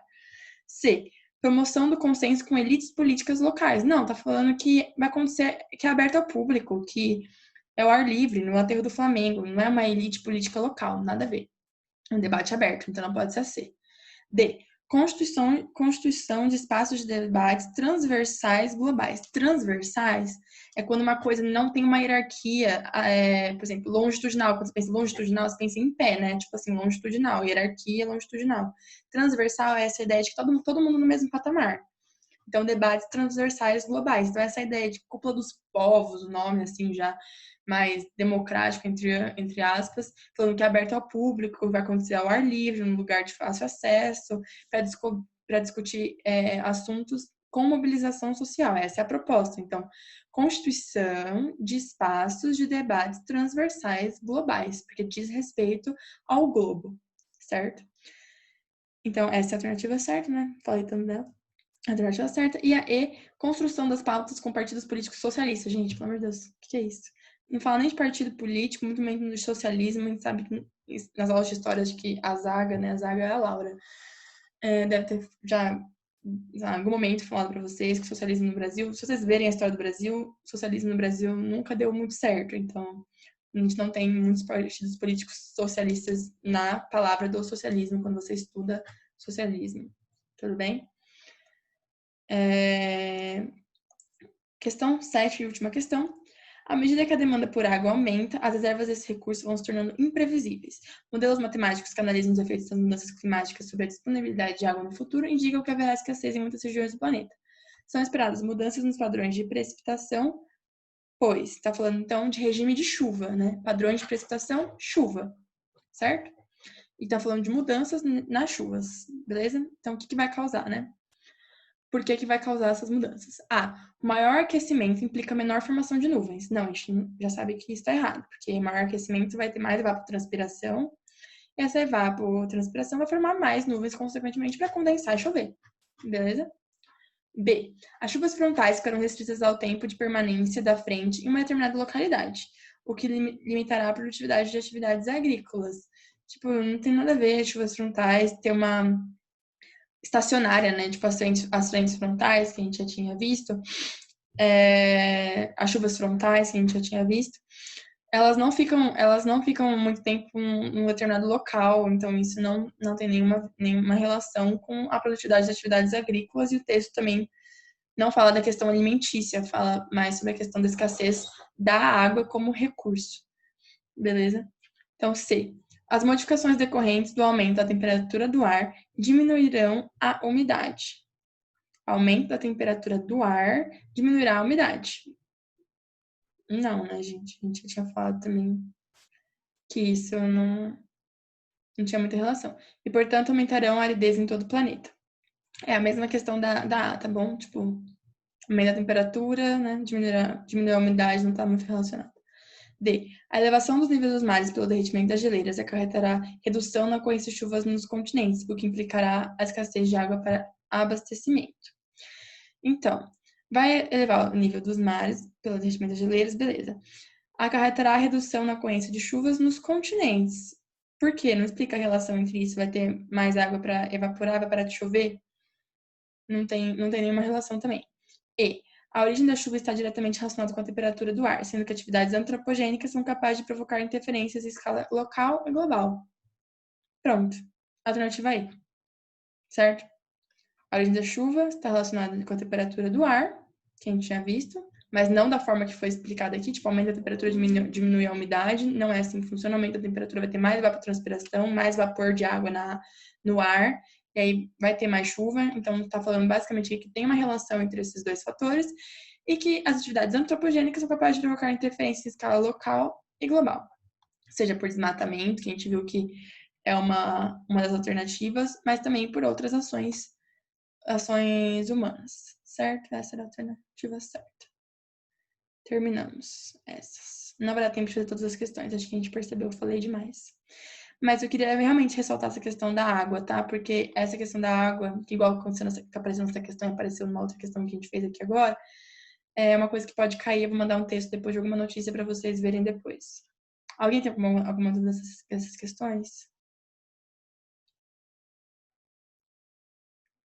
C. Promoção do consenso com elites políticas locais. Não, está falando que vai acontecer, que é aberto ao público, que é o ar livre, no aterro do Flamengo, não é uma elite política local, nada a ver. É um debate aberto, então não pode ser C. D. Constituição de espaços de debates transversais globais. Transversais é quando uma coisa não tem uma hierarquia, por exemplo, longitudinal. Quando você pensa em longitudinal, você pensa em pé, né? Tipo assim, longitudinal, hierarquia longitudinal. Transversal é essa ideia de que todo mundo no mesmo patamar. Então, debates transversais globais. Então, essa ideia de Cúpula dos Povos, o nome assim já mais democrático, entre aspas, falando que é aberto ao público, vai acontecer ao ar livre, num lugar de fácil acesso, para discutir assuntos com mobilização social. Essa é a proposta. Então, constituição de espaços de debates transversais globais, porque diz respeito ao globo, certo? Então, essa é a alternativa certa, né? Falei tanto dela. A alternativa certa. E a E, construção das pautas com partidos políticos socialistas. Gente, pelo amor de Deus, o que é isso? Não fala nem de partido político, muito menos de socialismo. A gente sabe que nas aulas de história de que a Zaga, né? A Zaga é a Laura. Deve ter já em algum momento falado para vocês que socialismo no Brasil, se vocês verem a história do Brasil, socialismo no Brasil nunca deu muito certo. Então, a gente não tem muitos partidos políticos socialistas na palavra do socialismo quando você estuda socialismo. Tudo bem? Questão 7 e última questão. À medida que a demanda por água aumenta, as reservas desse recurso vão se tornando imprevisíveis. Modelos matemáticos que analisam os efeitos das mudanças climáticas sobre a disponibilidade de água no futuro indicam que haverá escassez em muitas regiões do planeta. São esperadas mudanças nos padrões de precipitação, pois está falando então de regime de chuva, né? Padrões de precipitação, chuva, certo? E está falando de mudanças nas chuvas, beleza? Então, o que vai causar, né? Por que vai causar essas mudanças? Maior aquecimento implica menor formação de nuvens. Não, a gente já sabe que isso está errado, porque maior aquecimento vai ter mais evapotranspiração, e essa evapotranspiração vai formar mais nuvens, consequentemente, para condensar e chover. Beleza? B. As chuvas frontais ficarão restritas ao tempo de permanência da frente em uma determinada localidade, o que limitará a produtividade de atividades agrícolas. Tipo, não tem nada a ver as chuvas frontais ter uma estacionária, né? Tipo, as frentes frontais, que a gente já tinha visto, as chuvas frontais, que a gente já tinha visto, elas não ficam muito tempo em um determinado local, então isso não tem nenhuma relação com a produtividade das atividades agrícolas, e o texto também não fala da questão alimentícia, fala mais sobre a questão da escassez da água como recurso. Beleza? Então, C. As modificações decorrentes do aumento da temperatura do ar diminuirão a umidade. Aumento da temperatura do ar diminuirá a umidade. Não, né, gente? A gente já tinha falado também que isso não tinha muita relação. E, portanto, aumentarão a aridez em todo o planeta. É a mesma questão da A, tá bom? Tipo, aumento da temperatura, né? Diminuir a umidade, não está muito relacionado. D. A elevação dos níveis dos mares pelo derretimento das geleiras acarretará redução na ocorrência de chuvas nos continentes, o que implicará a escassez de água para abastecimento. Então, vai elevar o nível dos mares pelo derretimento das geleiras, beleza. Acarretará a redução na ocorrência de chuvas nos continentes. Por quê? Não explica a relação entre isso. Vai ter mais água para evaporar, vai parar de chover? Não tem nenhuma relação também. E. A origem da chuva está diretamente relacionada com a temperatura do ar, sendo que atividades antropogênicas são capazes de provocar interferências em escala local e global. Pronto. Alternativa aí. Certo? A origem da chuva está relacionada com a temperatura do ar, que a gente tinha visto, mas não da forma que foi explicada aqui, tipo, aumenta a temperatura, diminui a umidade, não é assim que funciona, aumenta a temperatura, vai ter mais evapotranspiração, mais vapor de água no ar, e aí vai ter mais chuva, então está falando basicamente que tem uma relação entre esses dois fatores, e que as atividades antropogênicas são capazes de provocar interferência em escala local e global, seja por desmatamento, que a gente viu que é uma das alternativas, mas também por outras ações humanas, certo? Essa era a alternativa certa. Terminamos essas. Não vai dar tempo de fazer todas as questões, acho que a gente percebeu, eu falei demais. Mas eu queria realmente ressaltar essa questão da água, tá? Porque essa questão da água, que igual aconteceu que apareceu nessa questão e apareceu numa outra questão que a gente fez aqui agora, é uma coisa que pode cair. Eu vou mandar um texto depois de alguma notícia para vocês verem depois. Alguém tem alguma dúvida dessas questões?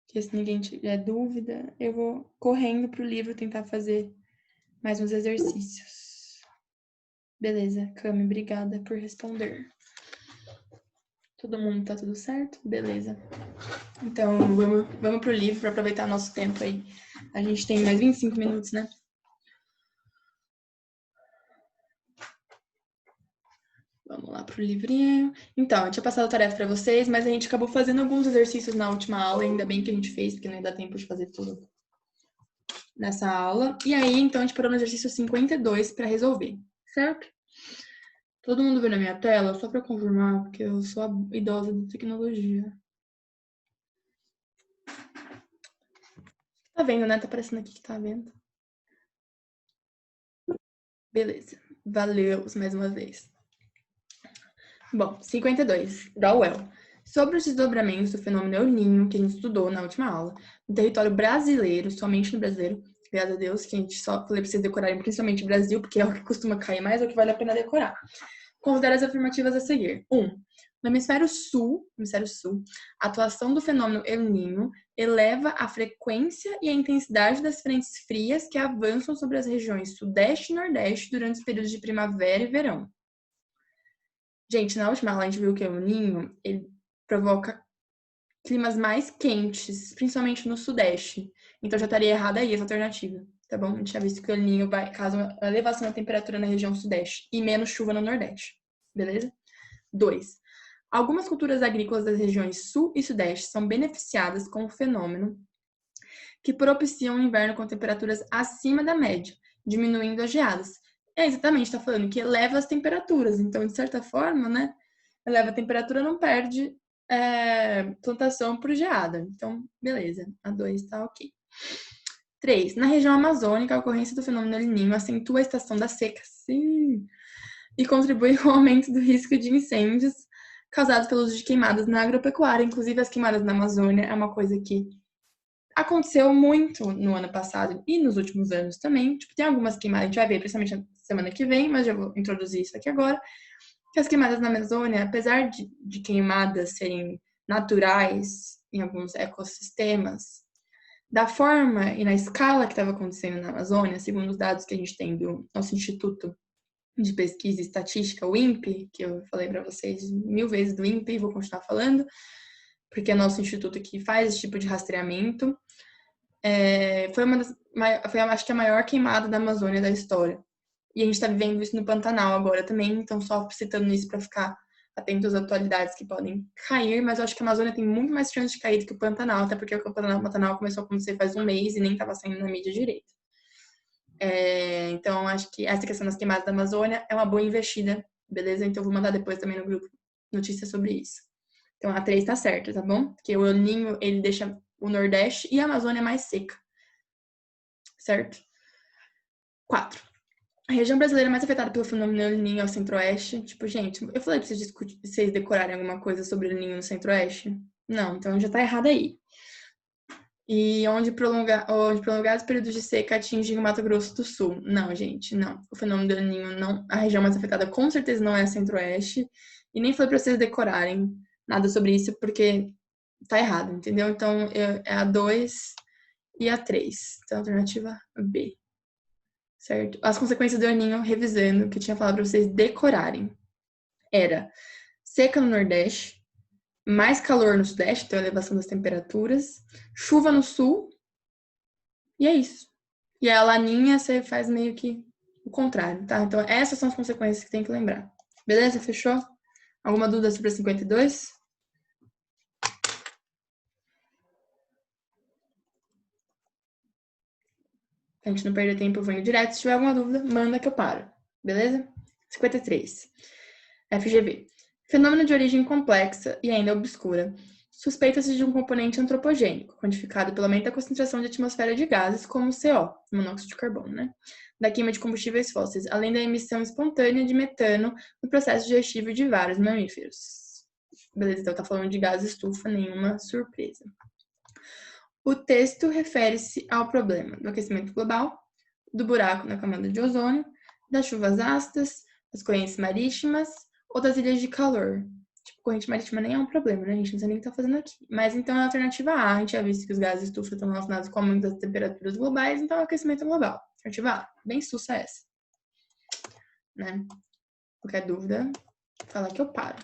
Porque se ninguém tiver dúvida, eu vou correndo pro livro tentar fazer mais uns exercícios. Beleza, Cami, obrigada por responder. Todo mundo tá tudo certo? Beleza. Então, vamos pro livro para aproveitar nosso tempo aí. A gente tem mais 25 minutos, né? Vamos lá pro livrinho. Então, eu tinha passado a tarefa para vocês, mas a gente acabou fazendo alguns exercícios na última aula, ainda bem que a gente fez, porque não ia dar tempo de fazer tudo nessa aula. E aí, então, a gente parou no exercício 52 para resolver, certo? Todo mundo vê na minha tela? Só para confirmar, porque eu sou a idosa da tecnologia. Tá vendo, né? Tá aparecendo aqui que tá vendo. Beleza. Valeu mais uma vez. Bom, 52. Dowell. Sobre os desdobramentos do fenômeno El Niño, que a gente estudou na última aula, no território brasileiro, somente no brasileiro, graças a Deus, que a gente só falei pra vocês decorarem principalmente o Brasil, porque é o que costuma cair mais, é o que vale a pena decorar. Considere as afirmativas a seguir. 1. No hemisfério sul, a atuação do fenômeno El Niño eleva a frequência e a intensidade das frentes frias que avançam sobre as regiões sudeste e nordeste durante os períodos de primavera e verão. Gente, na última aula a gente viu que o El Niño, ele provoca climas mais quentes, principalmente no sudeste. Então já estaria errada aí essa alternativa, tá bom? A gente tinha visto que o El Niño vai causar uma elevação da temperatura na região sudeste e menos chuva no nordeste, beleza? 2. Algumas culturas agrícolas das regiões sul e sudeste são beneficiadas com o fenômeno que propiciam um inverno com temperaturas acima da média, diminuindo as geadas. É exatamente, está falando que eleva as temperaturas. Então, de certa forma, né? Eleva a temperatura, não perde plantação por geada. Então, beleza. A 2 está ok. 3. Na região amazônica, a ocorrência do fenômeno El Niño acentua a estação da seca, sim, e contribui com o aumento do risco de incêndios causados pelo uso de queimadas na agropecuária. Inclusive, as queimadas na Amazônia é uma coisa que aconteceu muito no ano passado e nos últimos anos também. Tipo, tem algumas queimadas, a gente vai ver principalmente na semana que vem, mas já vou introduzir isso aqui agora. Que as queimadas na Amazônia, apesar de queimadas serem naturais em alguns ecossistemas, da forma e na escala que estava acontecendo na Amazônia, segundo os dados que a gente tem do nosso Instituto de Pesquisa e Estatística, o INPE, que eu falei para vocês 1000 vezes do INPE e vou continuar falando, porque é nosso instituto que faz esse tipo de rastreamento. Foi acho que a maior queimada da Amazônia da história. E a gente está vivendo isso no Pantanal agora também, então só citando isso para ficar atento às atualidades que podem cair, mas eu acho que a Amazônia tem muito mais chance de cair do que o Pantanal, até porque o Pantanal começou a acontecer faz um mês e nem estava saindo na mídia direito. Então, acho que essa questão das queimadas da Amazônia é uma boa investida, beleza? Então, eu vou mandar depois também no grupo notícias sobre isso. Então, a 3 tá certa, tá bom? Porque o El Niño, ele deixa o Nordeste e a Amazônia mais seca. Certo? 4. A região brasileira mais afetada pelo fenômeno El Niño é o Centro-Oeste. Tipo, gente, eu falei pra vocês decorarem alguma coisa sobre o El Niño no Centro-Oeste? Não, então já tá errado aí. E onde prolongados períodos de seca atingem o Mato Grosso do Sul. Não, gente, não. O fenômeno do El Niño, não. A região mais afetada com certeza não é a Centro-Oeste. E nem foi pra vocês decorarem nada sobre isso, porque tá errado, entendeu? Então, é a 2 e a 3. Então, alternativa B. Certo? As consequências do El Niño, revisando, que eu tinha falado pra vocês decorarem. Era seca no Nordeste, mais calor no Sudeste, então elevação das temperaturas, chuva no Sul, e é isso. E a laninha você faz meio que o contrário, tá? Então essas são as consequências que tem que lembrar. Beleza? Fechou? Alguma dúvida sobre a 52? Pra gente não perder tempo, eu vou indo direto. Se tiver alguma dúvida, manda que eu paro. Beleza? 53. FGV. Fenômeno de origem complexa e ainda obscura. Suspeita-se de um componente antropogênico, quantificado pelo aumento da concentração de atmosfera de gases, como CO, monóxido de carbono, né? Da queima de combustíveis fósseis, além da emissão espontânea de metano no processo digestivo de vários mamíferos. Beleza, então tá falando de gás estufa, nenhuma surpresa. O texto refere-se ao problema do aquecimento global, do buraco na camada de ozônio, das chuvas ácidas, das correntes marítimas ou das ilhas de calor. Tipo, corrente marítima nem é um problema, né? A gente não sabe nem o que tá fazendo aqui. Mas então a alternativa A, a gente já visto que os gases estufa estão relacionados com o aumento das temperaturas globais, então é o aquecimento global. Alternativa A, bem sussa essa. Né? Qualquer dúvida, fala que eu paro.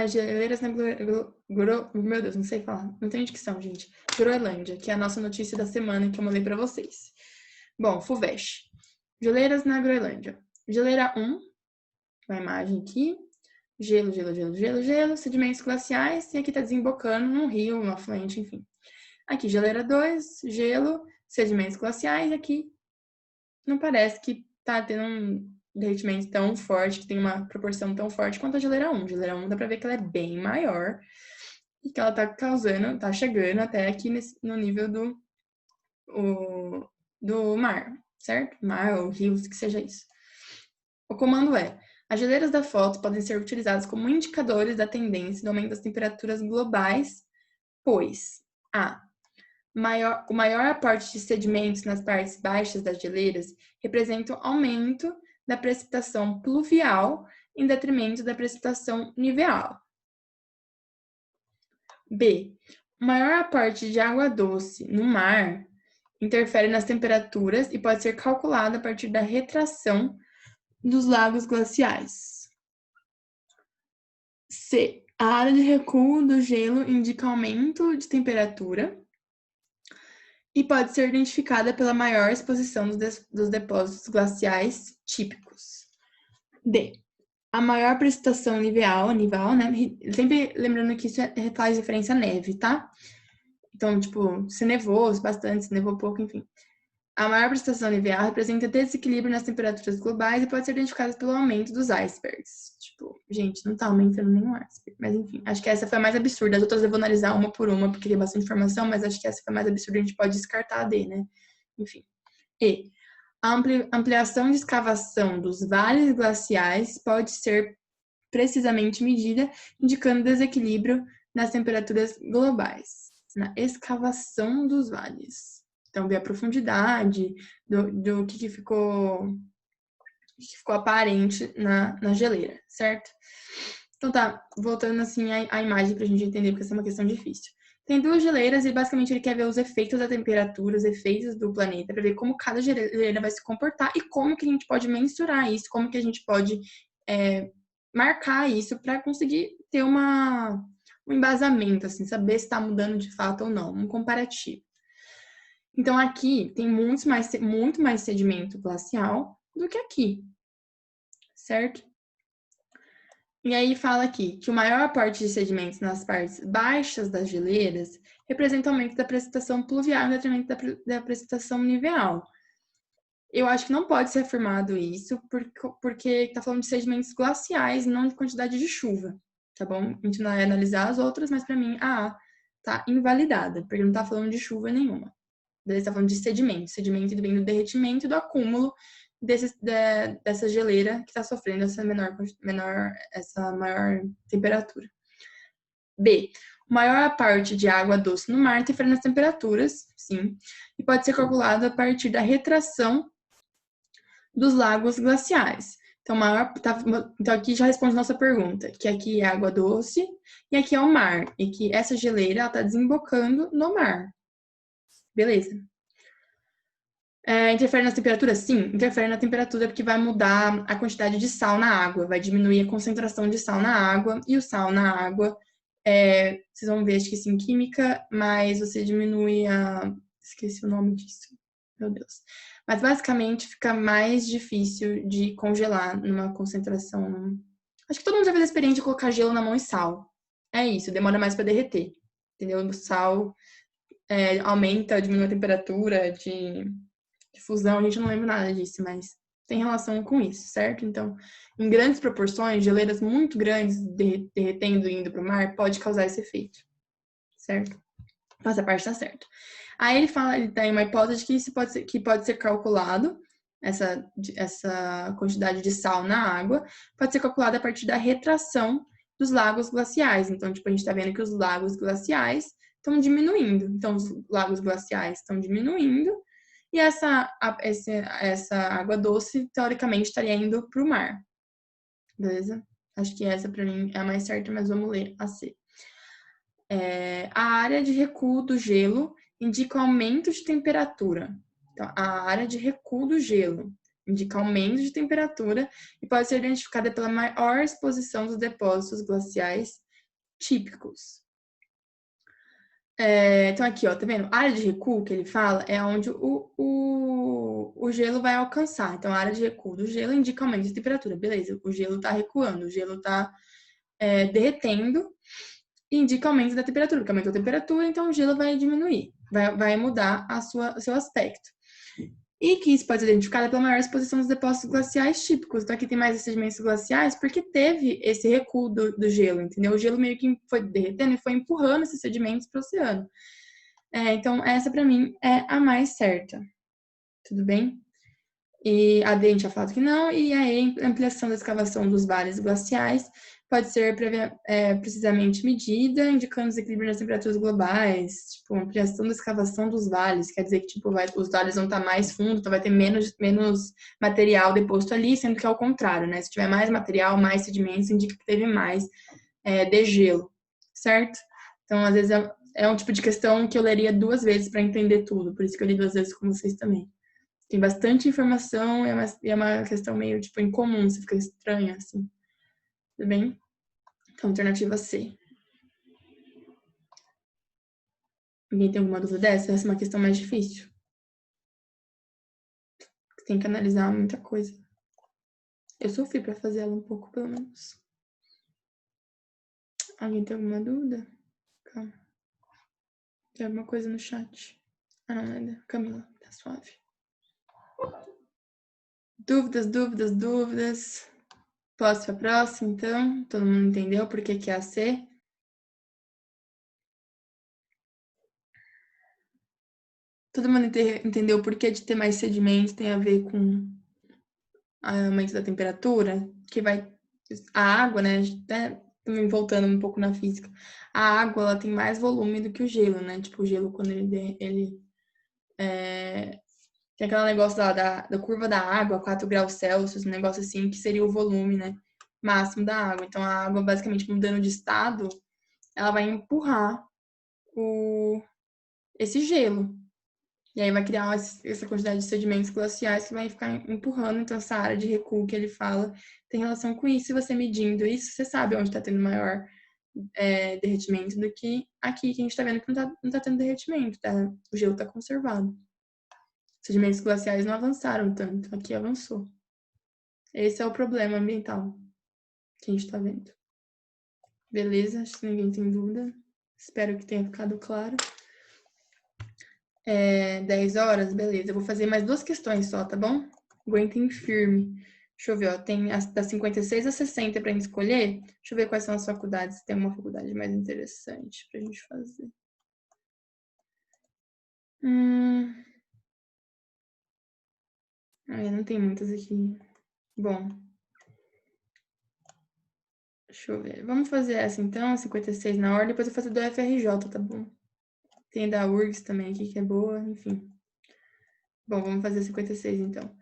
Geleiras na meu Deus, não sei falar. Não tem dicção, gente. Groenlândia, que é a nossa notícia da semana que eu mandei pra vocês. Bom, FUVEST. Geleiras na Groenlândia. Geleira 1, uma imagem aqui. Gelo, gelo, gelo, gelo, gelo, sedimentos glaciais, e aqui tá desembocando num rio, um afluente, enfim. Aqui, geleira 2, gelo, sedimentos glaciais, aqui não parece que tá tendo um derretimento tão forte, que tem uma proporção tão forte quanto a geleira 1. Geleira 1 dá pra ver que ela é bem maior e que ela tá chegando até aqui no nível do mar, certo? Mar ou rios, que seja isso. O comando é: as geleiras da foto podem ser utilizadas como indicadores da tendência do aumento das temperaturas globais, pois o maior aporte de sedimentos nas partes baixas das geleiras representa o aumento da precipitação pluvial em detrimento da precipitação niveal. B. O maior aporte de água doce no mar interfere nas temperaturas e pode ser calculado a partir da retração dos lagos glaciais. C. A área de recuo do gelo indica aumento de temperatura e pode ser identificada pela maior exposição dos depósitos glaciais típicos. D. A maior precipitação nival, né? Sempre lembrando que isso faz referência à neve, tá? Então, tipo, se nevou bastante, se nevou pouco, enfim. A maior precipitação nival representa desequilíbrio nas temperaturas globais e pode ser identificada pelo aumento dos icebergs. Tipo, gente, não tá aumentando nenhum iceberg. Mas enfim, acho que essa foi a mais absurda. As outras eu vou analisar uma por uma, porque tem bastante informação, mas acho que essa foi a mais absurda, a gente pode descartar a D, né? Enfim. E. A ampliação de escavação dos vales glaciais pode ser precisamente medida, indicando desequilíbrio nas temperaturas globais, na escavação dos vales. Então, ver a profundidade do que ficou aparente na geleira, certo? Então tá, voltando assim a imagem pra gente entender, porque essa é uma questão difícil. Tem duas geleiras e basicamente ele quer ver os efeitos da temperatura, os efeitos do planeta, para ver como cada geleira vai se comportar e como que a gente pode mensurar isso, como que a gente pode marcar isso para conseguir ter um embasamento, assim, saber se está mudando de fato ou não, um comparativo. Então aqui tem muito mais sedimento glacial do que aqui, certo? E aí fala aqui que o maior aporte de sedimentos nas partes baixas das geleiras representa o aumento da precipitação pluvial em detrimento da precipitação niveal. Eu acho que não pode ser afirmado isso, porque está falando de sedimentos glaciais, não de quantidade de chuva, tá bom? A gente não vai analisar as outras, mas para mim a A tá invalidada, porque não está falando de chuva nenhuma. Ele está falando de sedimento. Sedimento vem do derretimento e do acúmulo dessa geleira que está sofrendo essa maior temperatura. B. Maior parte de água doce no mar interfere nas temperaturas, sim, e pode ser calculado a partir da retração dos lagos glaciais. Então, então aqui já responde nossa pergunta, que aqui é água doce e aqui é o mar, e que essa geleira está desembocando no mar. Beleza. Interfere na temperatura? Sim, interfere na temperatura porque vai mudar a quantidade de sal na água, vai diminuir a concentração de sal na água, e o sal na água, vocês vão ver, acho que sim, química, mas você diminui a... Esqueci o nome disso, meu Deus. Mas basicamente fica mais difícil de congelar numa concentração... Acho que todo mundo já fez a experiência de colocar gelo na mão e sal. É isso, demora mais para derreter, entendeu? O sal aumenta, diminui a temperatura de fusão, a gente não lembra nada disso, mas tem relação com isso, certo? Então, em grandes proporções, geleiras muito grandes derretendo e indo para o mar pode causar esse efeito, certo? Essa parte está certa. Aí ele tem uma hipótese que isso pode ser calculado, essa quantidade de sal na água, pode ser calculada a partir da retração dos lagos glaciais. Então, tipo, a gente está vendo que os lagos glaciais estão diminuindo. Então, os lagos glaciais estão diminuindo e essa água doce, teoricamente, estaria indo para o mar. Beleza? Acho que essa, para mim, é a mais certa, mas vamos ler a C. A área de recuo do gelo indica aumento de temperatura. Então, a área de recuo do gelo indica aumento de temperatura e pode ser identificada pela maior exposição dos depósitos glaciais típicos. Então, aqui, ó, tá vendo? A área de recuo que ele fala é onde o gelo vai alcançar. Então, a área de recuo do gelo indica aumento de temperatura. Beleza, o gelo tá recuando, o gelo tá derretendo e indica aumento da temperatura. Porque aumentou a temperatura, então o gelo vai diminuir, vai mudar o seu aspecto. E que isso pode ser identificado pela maior exposição dos depósitos glaciais típicos. Então, aqui tem mais sedimentos glaciais porque teve esse recuo do gelo, entendeu? O gelo meio que foi derretendo e foi empurrando esses sedimentos para o oceano. Então, essa para mim é a mais certa. Tudo bem? E a D a gente já falado que não, e a ampliação da escavação dos vales glaciais pode ser precisamente medida, indicando desequilíbrio nas temperaturas globais, tipo, ampliação da escavação dos vales, quer dizer que tipo, os vales vão estar mais fundos, então vai ter menos material deposto ali, sendo que é o contrário, né? Se tiver mais material, mais sedimentos, indica que teve mais degelo, certo? Então, às vezes, é um tipo de questão que eu leria 2 vezes para entender tudo, por isso que eu li 2 vezes com vocês também. Tem bastante informação e é uma questão meio, tipo, incomum, você fica estranha, assim. Tudo bem? Então, alternativa C. Alguém tem alguma dúvida dessa? Essa é uma questão mais difícil. Tem que analisar muita coisa. Eu sofri pra fazer ela um pouco, pelo menos. Alguém tem alguma dúvida? Calma. Tem alguma coisa no chat? Ah, não, nada. Camila, tá suave. Dúvidas, dúvidas, dúvidas. Posso para a próxima, então? Todo mundo entendeu por que que é AC? Todo mundo entendeu por que de ter mais sedimentos tem a ver com aumento da temperatura? Que vai... A água, né? Também voltando um pouco na física. A água, ela tem mais volume do que o gelo, né? Tipo, o gelo, quando ele tem aquele negócio da curva da água, 4 graus Celsius, um negócio assim, que seria o volume, né? Máximo da água. Então, a água, basicamente, mudando de estado, ela vai empurrar esse gelo. E aí vai criar essa quantidade de sedimentos glaciais que vai ficar empurrando. Então, essa área de recuo que ele fala tem relação com isso. Se você medindo isso, você sabe onde está tendo maior derretimento do que aqui, que a gente está vendo que não tá tendo derretimento, tá? O gelo está conservado. Os sedimentos glaciais não avançaram tanto, aqui avançou. Esse é o problema ambiental que a gente está vendo. Beleza? Acho que ninguém tem dúvida. Espero que tenha ficado claro. 10 horas, beleza. Eu vou fazer mais 2 questões só, tá bom? Aguentem firme. Deixa eu ver, ó. Tem das 56 a 60 pra gente escolher. Deixa eu ver quais são as faculdades. Se tem uma faculdade mais interessante pra gente fazer. Não tem muitas aqui. Bom. Deixa eu ver. Vamos fazer essa então, 56 na ordem. Depois eu vou fazer do FRJ, tá bom? Tem da URGS também aqui, que é boa, enfim. Bom, vamos fazer 56 então.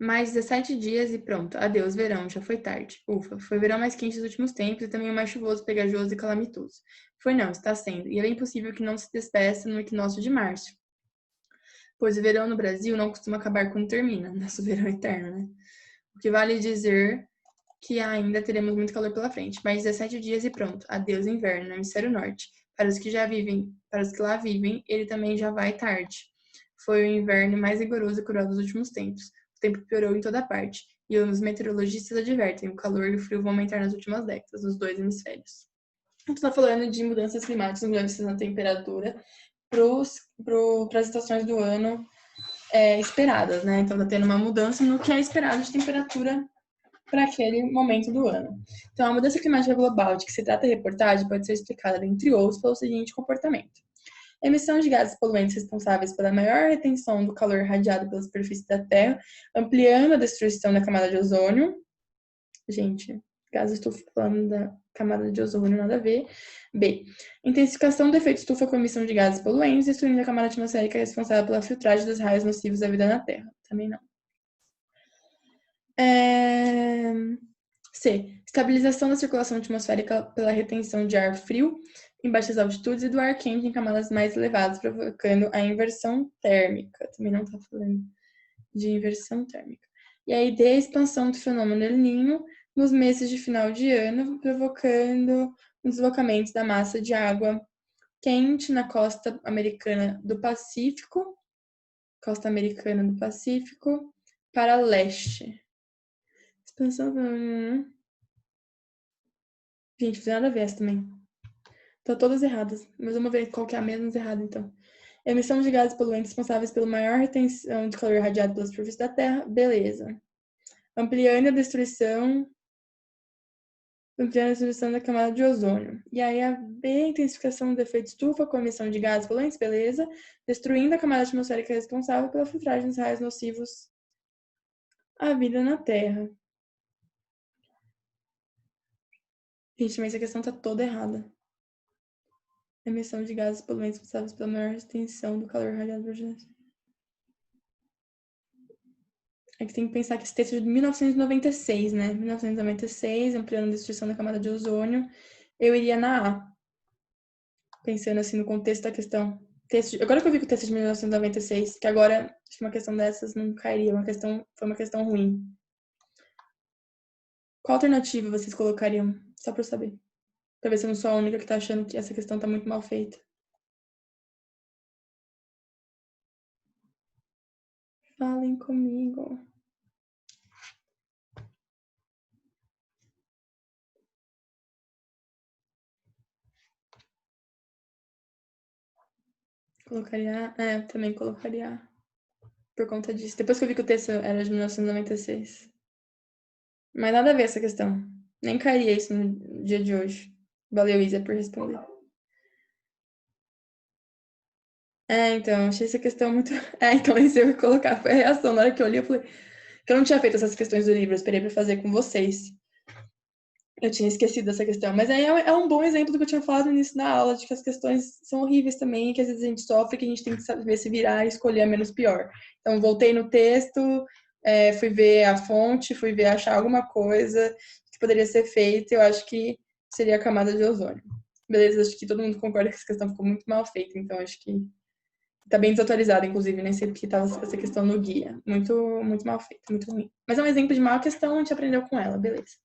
Mais 17 dias e pronto. Adeus, verão, já foi tarde. Ufa, foi o verão mais quente dos últimos tempos e também o mais chuvoso, pegajoso e calamitoso. Foi não, está sendo. E é bem possível que não se despeça no equinócio de março. Pois o verão no Brasil não costuma acabar quando termina. Nosso verão eterno, né? O que vale dizer que ainda teremos muito calor pela frente. Mais 17 dias e pronto. Adeus, inverno, no hemisfério norte. Para os que já vivem, para os que lá vivem, ele também já vai tarde. Foi o inverno mais rigoroso e cruel dos últimos tempos. O tempo piorou em toda parte. E os meteorologistas advertem: o calor e o frio vão aumentar nas últimas décadas, nos dois hemisférios. A gente está falando de mudanças climáticas, mudanças na temperatura para as estações do ano esperadas, né? Então, está tendo uma mudança no que é esperado de temperatura para aquele momento do ano. Então, a mudança climática global de que se trata a reportagem pode ser explicada, entre outros, pelo seguinte comportamento. A emissão de gases poluentes responsáveis pela maior retenção do calor radiado pela superfície da Terra, ampliando a destruição da camada de ozônio. Gente, gases estufa falando da camada de ozônio, nada a ver. B. Intensificação do efeito estufa com a emissão de gases poluentes, destruindo a camada atmosférica responsável pela filtragem dos raios nocivos da vida na Terra. Também não. C. Estabilização da circulação atmosférica pela retenção de ar frio em baixas altitudes e do ar quente em camadas mais elevadas, provocando a inversão térmica. Também não está falando de inversão térmica. E aí, D. Expansão do fenômeno El Niño nos meses de final de ano, provocando um deslocamento da massa de água quente na costa americana do Pacífico, para leste. Expansão do... Gente, não tem nada a ver essa também. Estão todas erradas, mas vamos ver qual que é a menos errada, então. Emissão de gases poluentes responsáveis pela maior retenção de calor irradiado pela superfície da Terra, beleza. Ampliando a destruição da camada de ozônio. E aí a B, intensificação do efeito estufa com emissão de gases poluentes, beleza. Destruindo a camada atmosférica responsável pela filtragem dos raios nocivos à vida na Terra. Gente, mas essa questão tá toda errada. Emissão de gases poluentes responsáveis pela maior retenção do calor irradiado por É que tem que pensar que esse texto é de 1996, né? 1996, ampliando a destruição da camada de ozônio. Eu iria na A. Pensando assim no contexto da questão. Agora que eu vi que o texto é de 1996, que agora acho que uma questão dessas não cairia, foi uma questão ruim. Qual alternativa vocês colocariam? Só pra eu saber. Pra ver se eu não sou a única que tá achando que essa questão tá muito mal feita. Falem comigo. Colocaria... também colocaria por conta disso. Depois que eu vi que o texto era de 1996. Mas nada a ver essa questão. Nem cairia isso no dia de hoje. Valeu, Isa, por responder. Então, achei essa questão muito... então isso eu ia colocar. Foi a reação. Na hora que eu li, eu falei... Que eu não tinha feito essas questões do livro. Eu esperei pra fazer com vocês. Eu tinha esquecido dessa questão. Mas aí é um bom exemplo do que eu tinha falado no início da aula, de que as questões são horríveis também, que às vezes a gente sofre, que a gente tem que saber se virar e escolher a menos pior. Então, voltei no texto, fui ver a fonte, fui ver achar alguma coisa que poderia ser feita. Eu acho que seria a camada de ozônio. Beleza, acho que todo mundo concorda que essa questão ficou muito mal feita, então acho que tá bem desatualizada, inclusive, nem sei porque estava essa questão no guia. Muito, muito mal feita, muito ruim. Mas é um exemplo de má questão, a gente aprendeu com ela, beleza.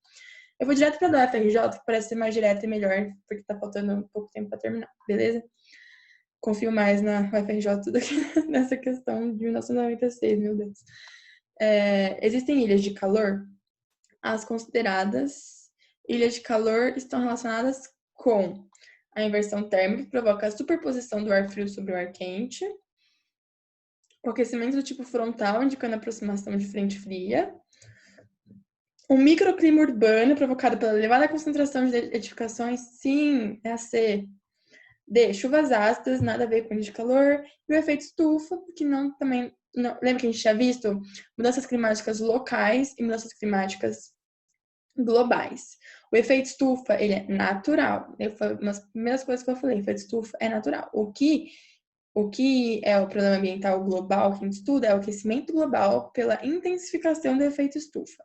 Eu vou direto para a do FRJ, que parece ser mais direta e melhor, porque tá faltando um pouco tempo para terminar, beleza? Confio mais na UFRJ do que nessa questão de 1996, meu Deus. Existem ilhas de calor? As consideradas ilhas de calor estão relacionadas com a inversão térmica, que provoca a superposição do ar frio sobre o ar quente, o aquecimento do tipo frontal, indicando a aproximação de frente fria, um microclima urbano provocado pela elevada concentração de edificações, sim, é a C. D, chuvas ácidas, nada a ver com o de calor, e o efeito estufa, que também, lembra que a gente tinha visto mudanças climáticas locais e mudanças climáticas globais. O efeito estufa, ele é natural. Foi uma das primeiras coisas que eu falei, o efeito estufa é natural. O que é o problema ambiental global que a gente estuda é o aquecimento global pela intensificação do efeito estufa.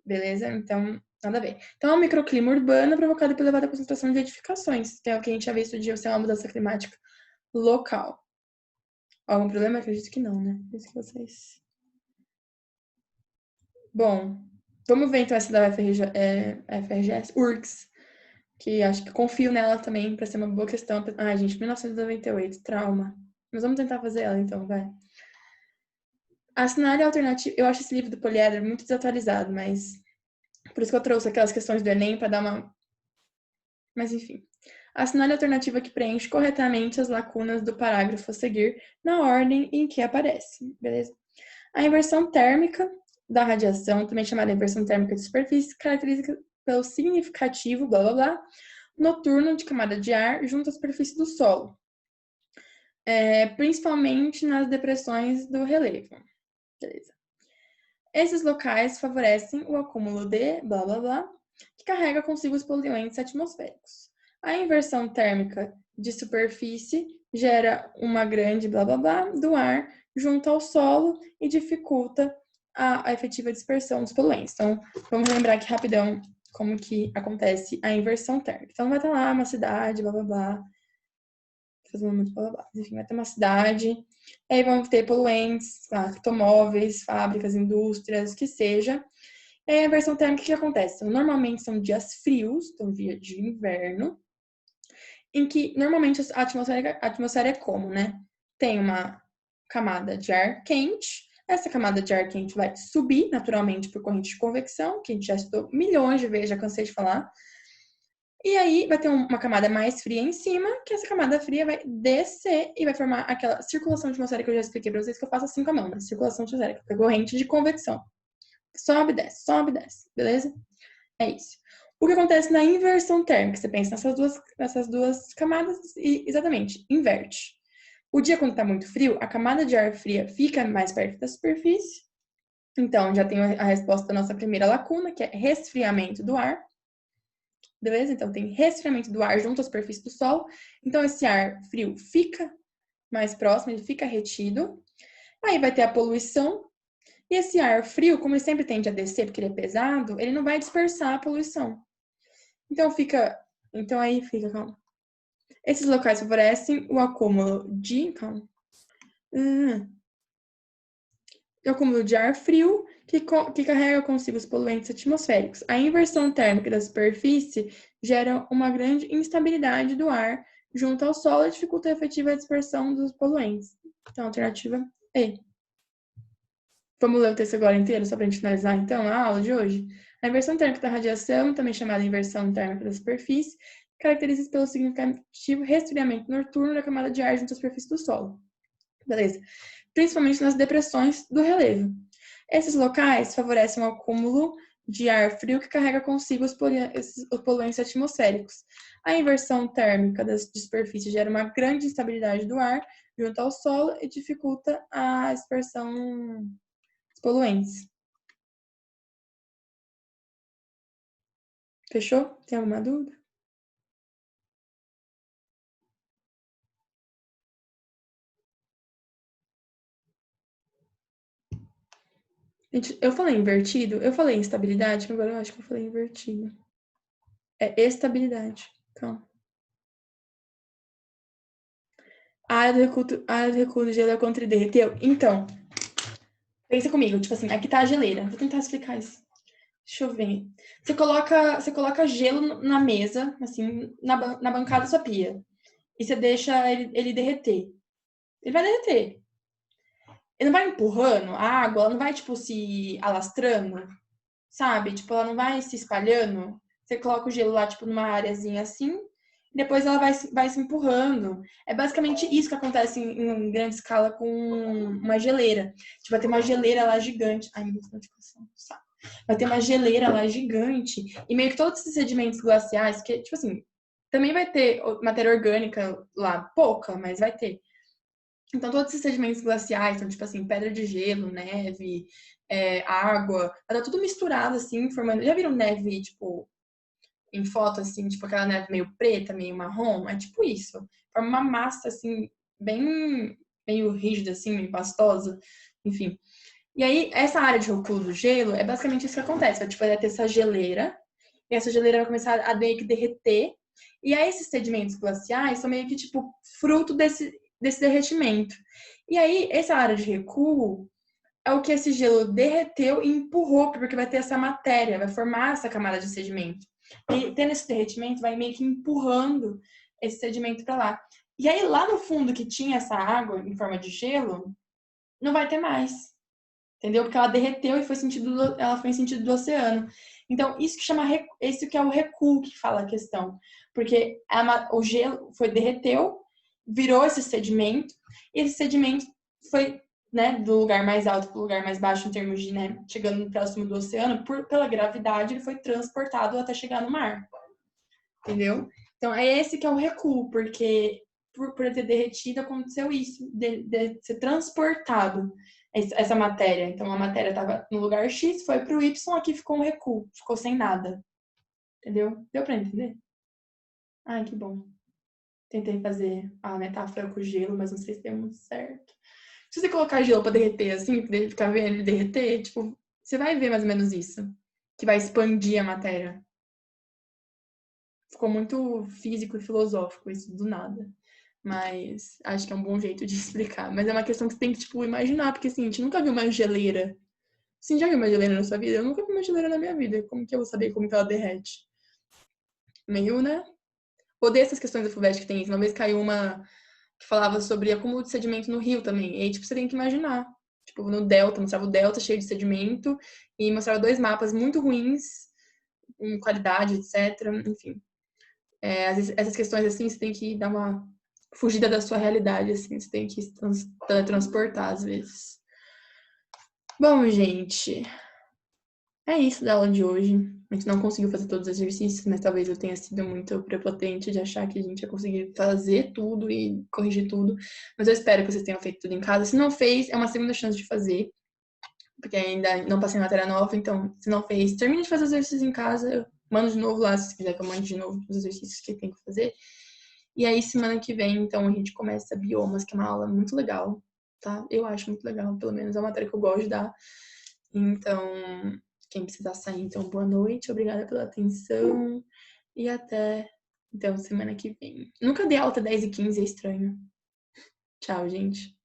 Beleza? Então, nada a ver. Então, é um microclima urbano provocado pela elevada concentração de edificações, que é o que a gente já visto de ser uma mudança climática local. Algum problema? Acredito que não, né? Isso que vocês... Bom, vamos ver então essa da FRGS, URGS, que acho que confio nela também para ser uma boa questão. Ai, gente, 1998, trauma. Mas vamos tentar fazer ela então, vai. A cenário alternativo... Eu acho esse livro do Poliedro muito desatualizado, mas... Por isso que eu trouxe aquelas questões do Enem para dar uma... Mas enfim. A cenário alternativa que preenche corretamente as lacunas do parágrafo a seguir na ordem em que aparece, beleza? A inversão térmica da radiação, também chamada inversão térmica de superfície, caracteriza pelo significativo, blá blá blá, noturno de camada de ar junto à superfície do solo, principalmente nas depressões do relevo, beleza? Esses locais favorecem o acúmulo de blá blá blá, que carrega consigo os poluentes atmosféricos. A inversão térmica de superfície gera uma grande blá blá blá do ar junto ao solo e dificulta a efetiva dispersão dos poluentes. Então, vamos lembrar aqui rapidão como que acontece a inversão térmica. Então, vai estar lá uma cidade, blá blá blá, fazendo muito blá blá blá. Enfim, vai ter uma cidade, e aí vão ter poluentes, automóveis, fábricas, indústrias, que seja. E aí a inversão térmica, o que acontece? Então, normalmente são dias frios, então dia de inverno, em que normalmente a atmosfera é como, né? Tem uma camada de ar quente, essa camada de ar quente vai subir naturalmente por corrente de convecção, que a gente já estudou milhões de vezes, já cansei de falar. E aí vai ter uma camada mais fria em cima, que essa camada fria vai descer e vai formar aquela circulação atmosférica que eu já expliquei pra vocês, que eu faço assim com a mão, né? Circulação atmosférica, que é corrente de convecção. Sobe, desce, beleza? É isso. O que acontece na inversão térmica? Você pensa nessas duas camadas e, exatamente, inverte. O dia, quando está muito frio, a camada de ar fria fica mais perto da superfície. Então, já tem a resposta da nossa primeira lacuna, que é resfriamento do ar. Beleza? Então, tem resfriamento do ar junto à superfície do Sol. Então, esse ar frio fica mais próximo, ele fica retido. Aí vai ter a poluição. E esse ar frio, como ele sempre tende a descer, porque ele é pesado, ele não vai dispersar a poluição. Então, aí fica, calma. Esses locais favorecem o acúmulo de, calma. O acúmulo de ar frio que carrega consigo os poluentes atmosféricos. A inversão térmica da superfície gera uma grande instabilidade do ar junto ao solo e dificulta a efetiva dispersão dos poluentes. Então, alternativa E. Vamos ler o texto agora inteiro, só para a gente finalizar, então, a aula de hoje? A inversão térmica da radiação, também chamada inversão térmica da superfície, caracteriza-se pelo significativo resfriamento noturno da camada de ar junto à superfície do solo. Beleza. Principalmente nas depressões do relevo. Esses locais favorecem o acúmulo de ar frio que carrega consigo os poluentes atmosféricos. A inversão térmica da superfície gera uma grande instabilidade do ar junto ao solo e dificulta a dispersão dos poluentes. Fechou? Tem alguma dúvida? Gente, eu falei invertido? Eu falei instabilidade, que agora eu acho que eu falei invertido. É estabilidade. Calma. A área do recuo do gelo é quando ele derreteu. Então, pensa comigo, tipo assim, aqui tá a geleira. Vou tentar explicar isso. Deixa eu ver. Você coloca gelo na mesa, assim, na bancada da sua pia. E você deixa ele derreter. Ele vai derreter. Ele não vai empurrando a água, ela não vai, tipo, se alastrando, sabe? Tipo, ela não vai se espalhando. Você coloca o gelo lá, tipo, numa areazinha assim, e depois ela vai se empurrando. É basicamente isso que acontece em grande escala com uma geleira. Tipo, vai ter uma geleira lá gigante. Ai, muita notificação, sabe? Vai ter uma geleira lá gigante. E meio que todos esses sedimentos glaciais, que, tipo assim, também vai ter matéria orgânica lá, pouca, mas vai ter. Então, todos esses sedimentos glaciais, então, tipo assim, pedra de gelo, neve, água, tá tudo misturado, assim, formando. Já viram neve, tipo, em foto, assim, tipo aquela neve meio preta, meio marrom? É tipo isso. Forma uma massa, assim, bem meio rígida, assim, meio pastosa, enfim. E aí, essa área de recuo do gelo é basicamente isso que acontece. Tipo, vai ter essa geleira, e essa geleira vai começar a meio que derreter. E aí, esses sedimentos glaciais são meio que, tipo, fruto desse derretimento. E aí, essa área de recuo é o que esse gelo derreteu e empurrou, porque vai ter essa matéria, vai formar essa camada de sedimento. E tendo esse derretimento, vai meio que empurrando esse sedimento para lá. E aí, lá no fundo que tinha essa água em forma de gelo, não vai ter mais. Entendeu? Porque ela derreteu e ela foi em sentido do oceano. Então, isso que é o recuo que fala a questão. Porque o gelo derreteu, virou esse sedimento, e esse sedimento foi, né, do lugar mais alto para o lugar mais baixo em termos de, né, chegando próximo do oceano, pela gravidade, ele foi transportado até chegar no mar. Entendeu? Então, é esse que é o recuo, porque por ter derretido aconteceu isso, de ser transportado essa matéria. Então, a matéria estava no lugar X, foi para o Y, aqui ficou um recuo, ficou sem nada. Entendeu? Deu para entender? Ai, que bom. Tentei fazer a metáfora com o gelo, mas não sei se deu muito certo. Se você colocar gelo para derreter assim, pra ele ficar vendo ele derreter, tipo, você vai ver mais ou menos isso. Que vai expandir a matéria. Ficou muito físico e filosófico isso do nada. Mas acho que é um bom jeito de explicar. Mas é uma questão que você tem que, tipo, imaginar, porque assim, a gente nunca viu uma geleira. Você já viu uma geleira na sua vida? Eu nunca vi uma geleira na minha vida. Como que eu vou saber como que ela derrete? Meio, né? Odeio essas questões da FUVEST que tem isso. Uma vez caiu uma que falava sobre acúmulo de sedimento no rio também. E aí, tipo, você tem que imaginar. Tipo, no Delta, mostrava o Delta cheio de sedimento e mostrava dois mapas muito ruins, em qualidade, etc. Enfim. Às vezes, essas questões assim, você tem que dar uma fugida da sua realidade, assim, você tem que se transportar às vezes. Bom, gente, é isso da aula de hoje. A gente não conseguiu fazer todos os exercícios, mas talvez eu tenha sido muito prepotente de achar que a gente ia conseguir fazer tudo e corrigir tudo. Mas eu espero que vocês tenham feito tudo em casa. Se não fez, é uma segunda chance de fazer, porque ainda não passei matéria nova, então se não fez, termine de fazer os exercícios em casa. Eu mando de novo lá, se quiser que eu mande de novo os exercícios que tem que fazer. E aí, semana que vem, então, a gente começa biomas, que é uma aula muito legal, tá? Eu acho muito legal, pelo menos é uma matéria que eu gosto de dar. Então, quem precisar sair, então, boa noite, obrigada pela atenção e até, então, semana que vem. Nunca dei alta 10 e 15, é estranho. Tchau, gente.